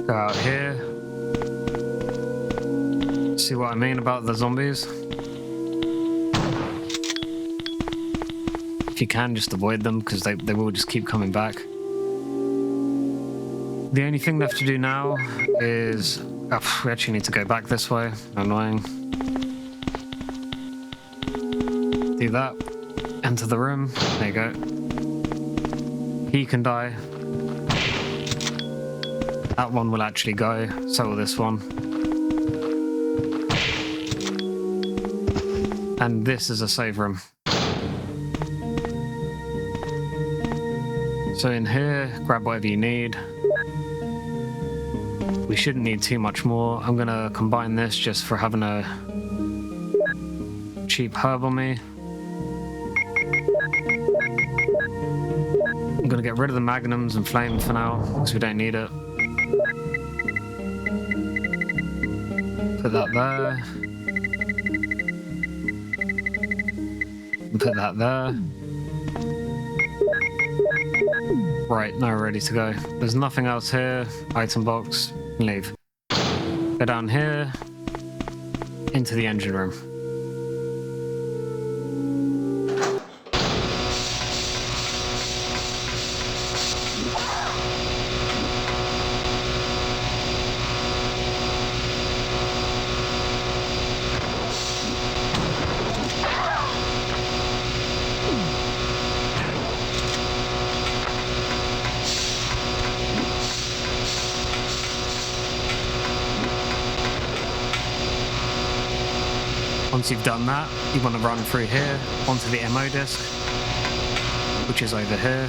Go out here. See what I mean about the zombies? If you can, just avoid them, because they will just keep coming back. The only thing left to do now is... Oh, we actually need to go back this way. Annoying. Do that. Enter the room. There you go. He can die. That one will actually go. So will this one. And this is a save room. So in here, grab whatever you need. We shouldn't need too much more. I'm gonna combine this just for having a cheap herb on me. I'm gonna get rid of the magnums and flame for now, because we don't need it. Put that there. And put that there. Right, now we're ready to go. There's nothing else here. Item box, leave. Go down here, into the engine room. Once you've done that, you want to run through here onto the MO disc, which is over here.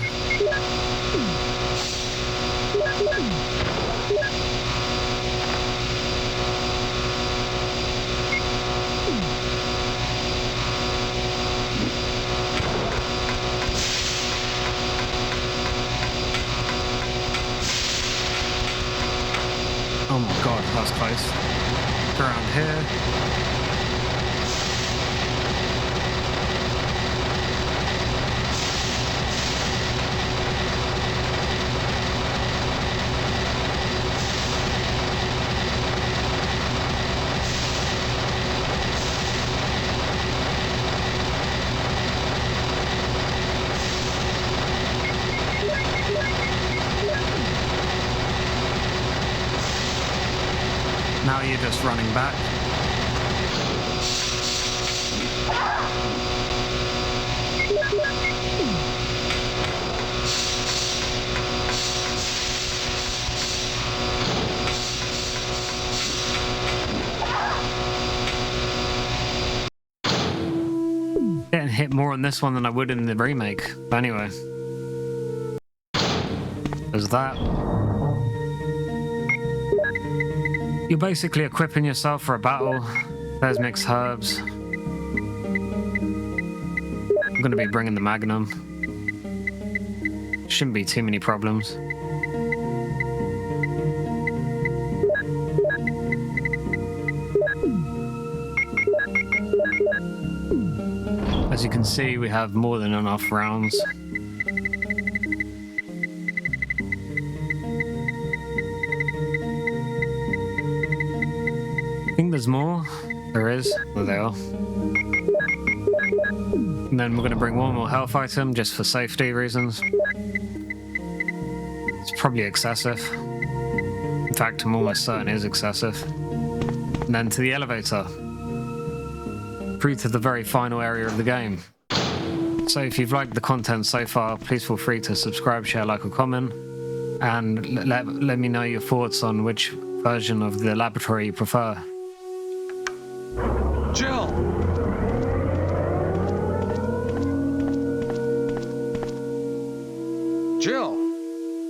Oh my god, that was close. Around here. Now you're just running back. Getting hit more on this one than I would in the remake. But anyway. There's that. You're basically equipping yourself for a battle. There's mixed herbs. I'm going to be bringing the Magnum. Shouldn't be too many problems. As you can see, we have more than enough rounds. I think there's more. There is. There they are. And then we're going to bring one more health item just for safety reasons. It's probably excessive. In fact, I'm almost certain it is excessive. And then to the elevator. Through to the very final area of the game. So if you've liked the content so far, please feel free to subscribe, share, like, or comment. And let me know your thoughts on which version of the laboratory you prefer. Jill! Jill!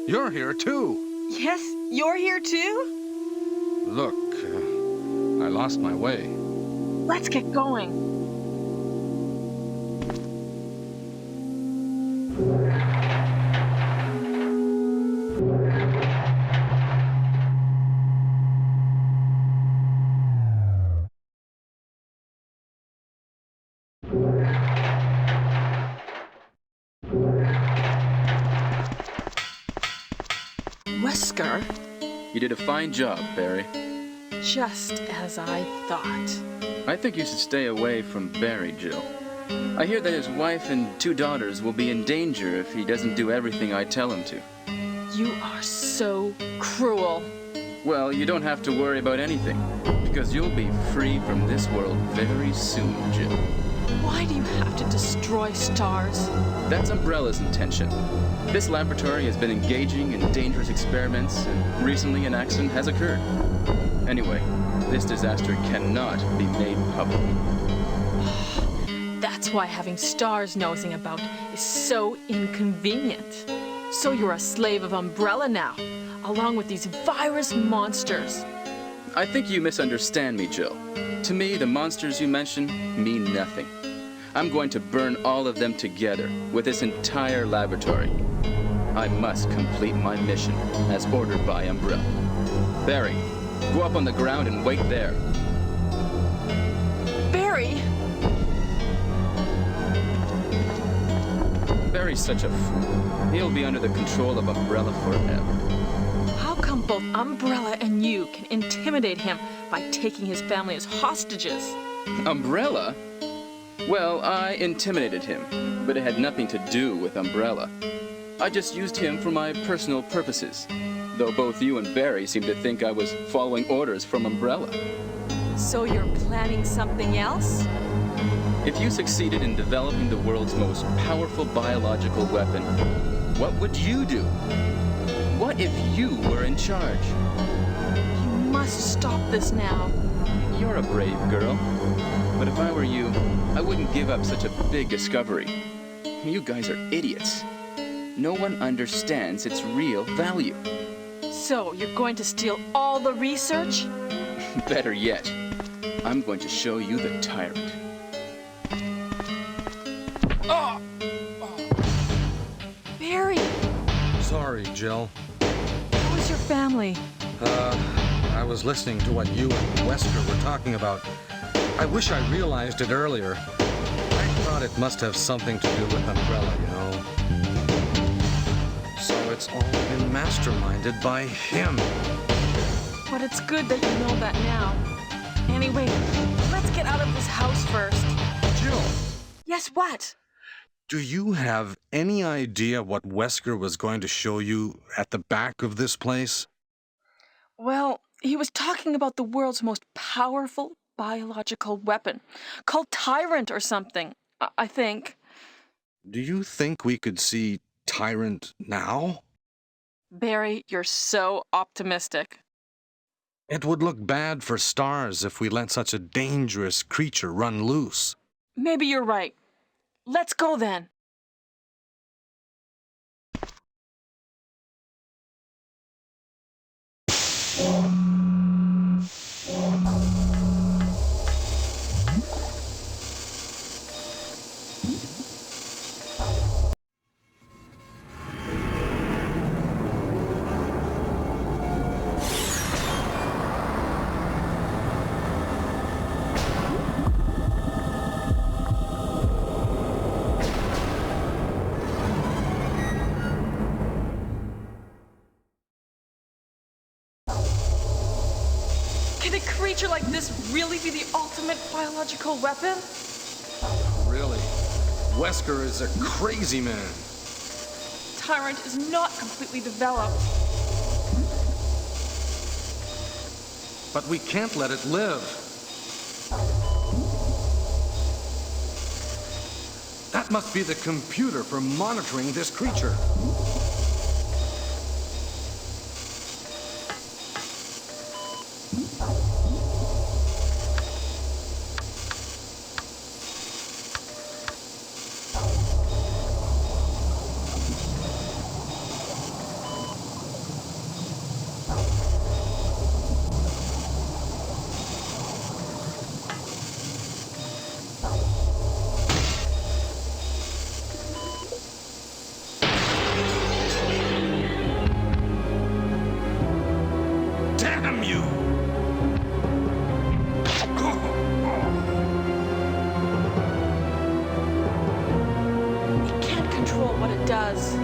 You're here too! Yes, you're here too? Look, I lost my way. Let's get going. Wesker? You did a fine job, Barry. Just as I thought. I think you should stay away from Barry, Jill. I hear that his wife and 2 daughters will be in danger if he doesn't do everything I tell him to. You are so cruel. Well, you don't have to worry about anything, because you'll be free from this world very soon, Jill. Why do you have to destroy stars? That's Umbrella's intention. This laboratory has been engaging in dangerous experiments, and recently an accident has occurred. Anyway, this disaster cannot be made public. That's why having stars nosing about is so inconvenient. So you're a slave of Umbrella now, along with these virus monsters. I think you misunderstand me, Jill. To me, the monsters you mention mean nothing. I'm going to burn all of them together with this entire laboratory. I must complete my mission as ordered by Umbrella. Barry, go up on the ground and wait there. Barry! Barry's such a fool. He'll be under the control of Umbrella forever. How come both Umbrella and you can intimidate him by taking his family as hostages? Umbrella? Well, I intimidated him, but it had nothing to do with Umbrella. I just used him for my personal purposes, though both you and Barry seem to think I was following orders from Umbrella. So you're planning something else? If you succeeded in developing the world's most powerful biological weapon, what would you do? What if you were in charge? You must stop this now. You're a brave girl, but if I were you, I wouldn't give up such a big discovery. You guys are idiots. No one understands its real value. So you're going to steal all the research? Better yet, I'm going to show you the Tyrant. Oh! Barry! Sorry, Jill. How is your family? I was listening to what you and Wesker were talking about. I wish I realized it earlier. I thought it must have something to do with Umbrella, you know. So it's all been masterminded by him. But it's good that you know that now. Anyway, let's get out of this house first. Jill! Yes, what? Do you have any idea what Wesker was going to show you at the back of this place? Well, he was talking about the world's most powerful biological weapon, called Tyrant or something, I think. Do you think we could see Tyrant now? Barry, you're so optimistic. It would look bad for stars if we let such a dangerous creature run loose. Maybe you're right. Let's go then. Can a creature like this really be the ultimate biological weapon? Really? Wesker is a crazy man. Tyrant is not completely developed. But we can't let it live. That must be the computer for monitoring this creature. Damn you! It can't control what it does.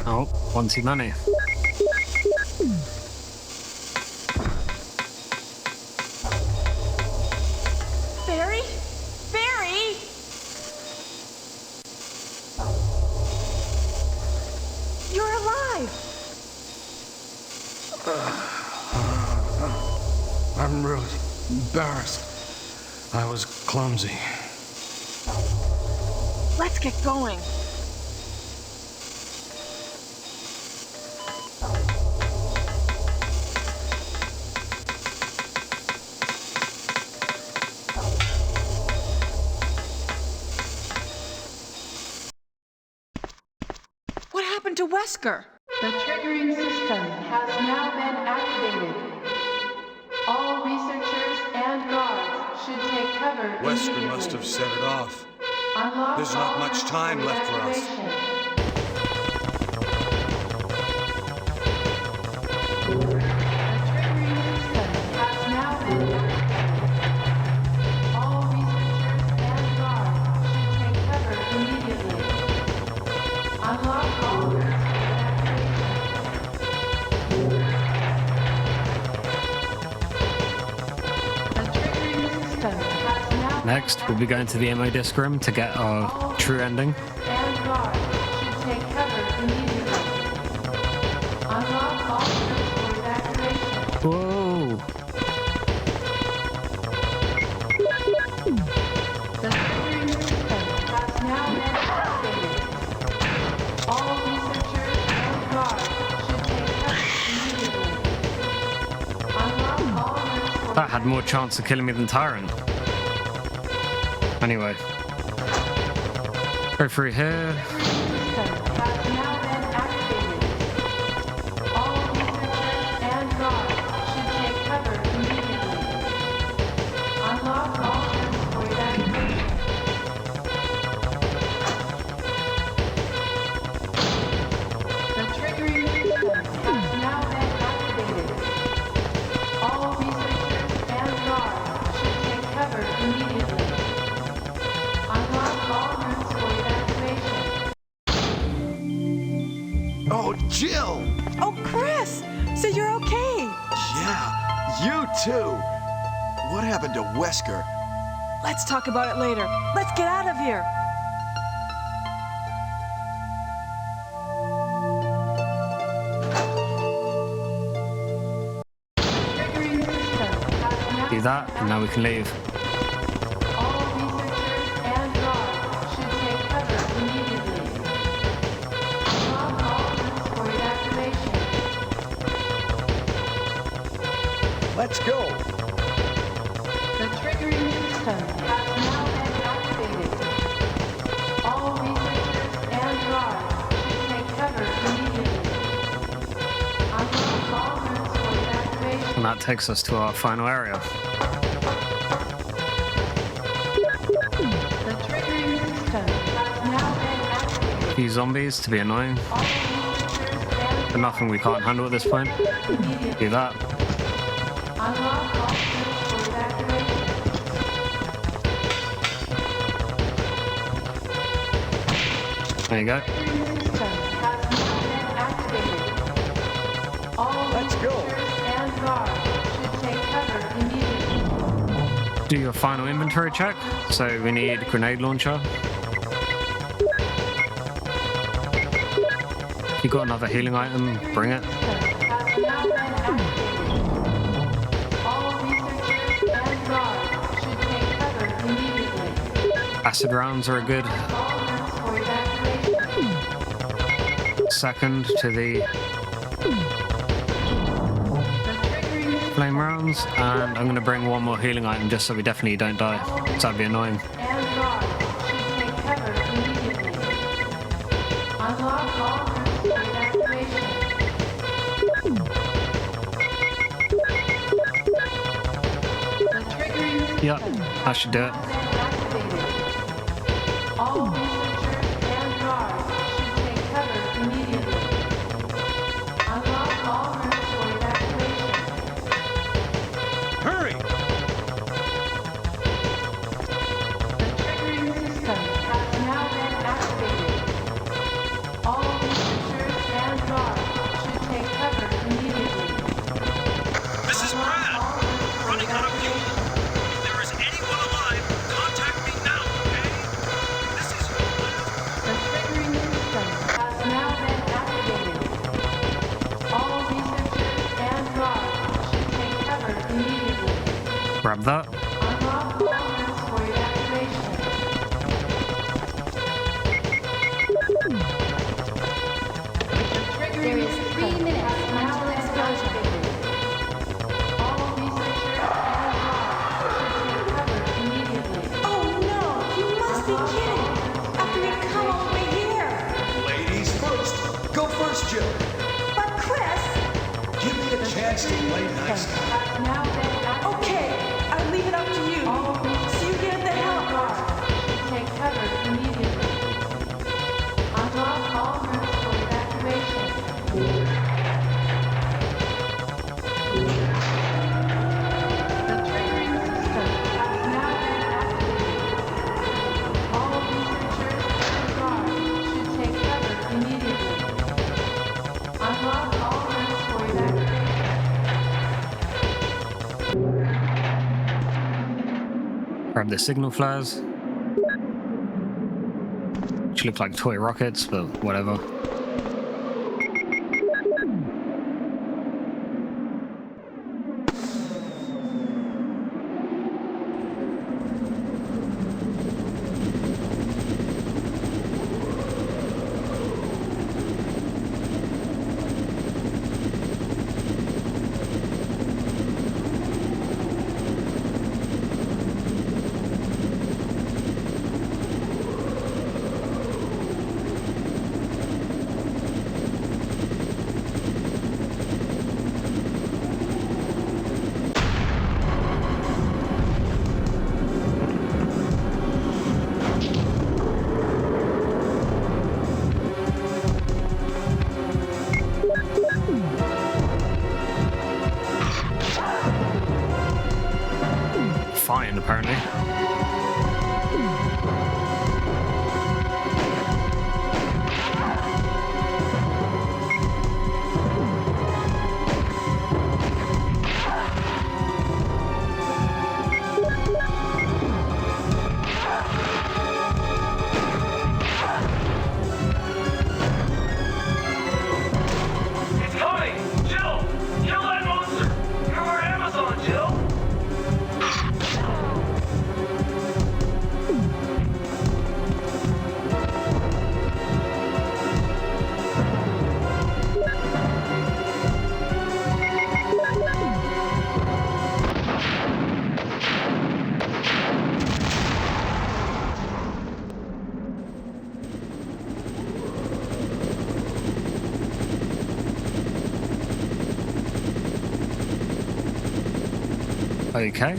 Oh, one too many. Barry? Barry! You're alive! I'm really embarrassed. I was clumsy. Let's get going. What happened to Wesker? The triggering system has now been activated. All researchers and guards should take cover Wesker immediately. must have set it off. Unlock There's not all much time rooms left for us. evacuation. Next, we'll be going to the ammo disc room to get our true ending. And guards should take cover immediately. Unlock all rooms for evacuation. Whoa! The triggering system has now been activated. All researchers and guards should take cover immediately. Unlock all rooms for That had more chance of killing me than Tyrant. Anyway. Go through here. Oh, Jill! Oh, Chris! So you're okay! Yeah, you too! What happened to Wesker? Let's talk about it later. Let's get out of here! Do that, and now we can leave. All researchers and guards should take cover immediately. Unlock all rooms for evacuation. Let's go! The triggering system has now been activated. All researchers and guards should take cover immediately. Unlock all rooms for evacuation. And that takes us to our final area. The triggering system has now been activated. A few zombies to be annoying, All researchers and but nothing we can't handle at this point. Do that. unlock all rooms for evacuation. There you go. The triggering system has now been activated. guards should take cover immediately. Do your final inventory check. So we need grenade launcher. If you got another healing item, bring it. Has now been activated. All researchers and guards should take cover immediately. Acid rounds are a good All rooms for evacuation. second to the The triggering flame rounds, and I'm going to bring one more healing item just so we definitely don't die. So that'd be annoying. and guards should take cover immediately. Unlock all rooms for evacuation. The triggering Yep, that should do it. activated. All researchers and guards should take cover immediately. Unlock all rooms for evacuation. Hurry! The triggering system has now been activated. All researchers and guards should take cover immediately. This is Brad. Running out of fuel. If there is anyone alive, contact me now, okay? This is The triggering system has now been activated. All researchers and guards should take cover immediately. Grab that. Unlock all rooms for evacuation. There is 3 minutes until explosion. All researchers and guards should take cover immediately. Oh no! You must be kidding! After we come all the way here! ladies first. Go first, Jill. But Crest! Give me a chance to play nice. Has now been activated. Okay, I leave it up to you. All See you get the Helipad. should take cover immediately. Unlock all rooms for evacuation. The triggering system has now been activated. All researchers and guards should take cover immediately. Unlock all rooms for evacuation. Grab the signal flares. Which look like toy rockets, but whatever. Fine, apparently. It's coming! Jill! Kill that monster! You're our Amazon, Jill! Okay.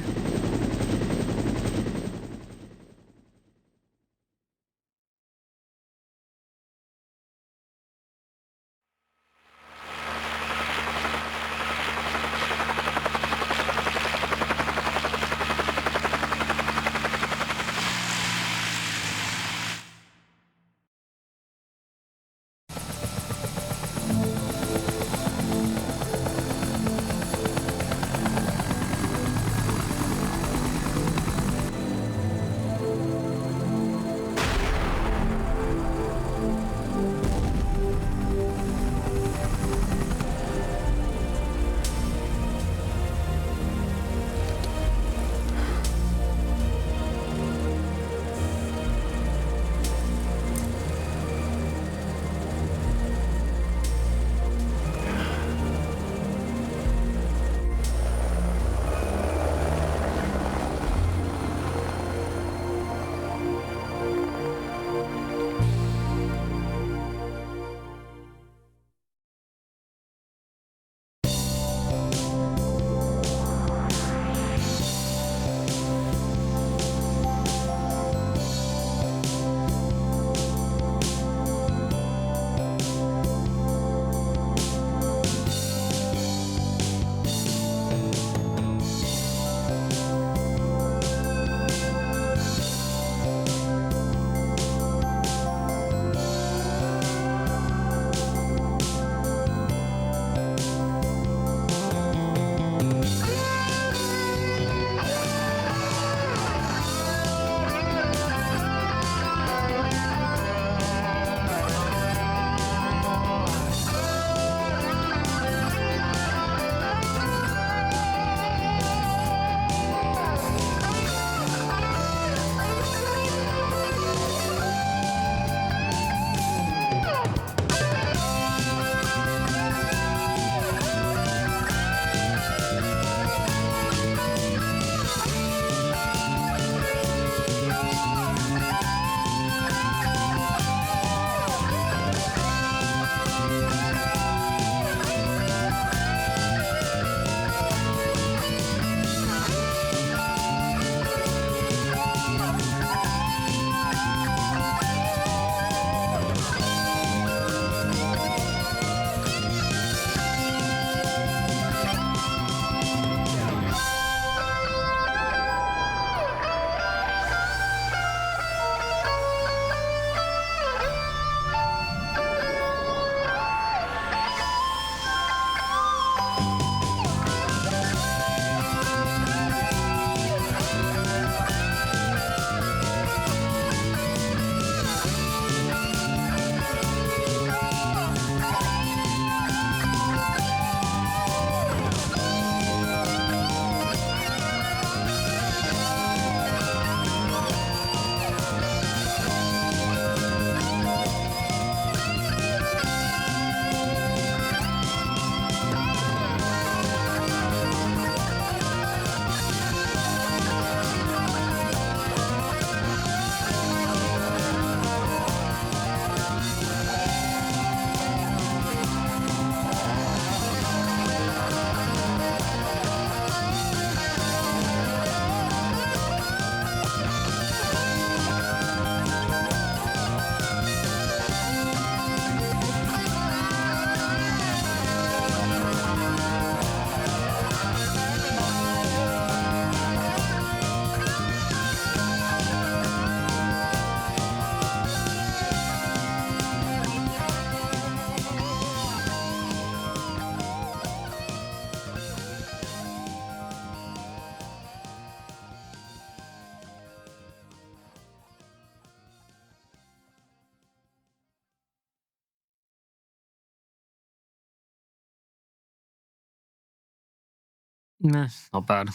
Nah, not bad.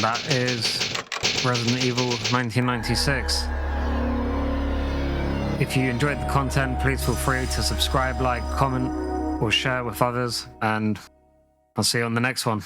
That is Resident Evil 1996. If you enjoyed the content, please feel free to subscribe, like, comment, or share with others, and I'll see you on the next one.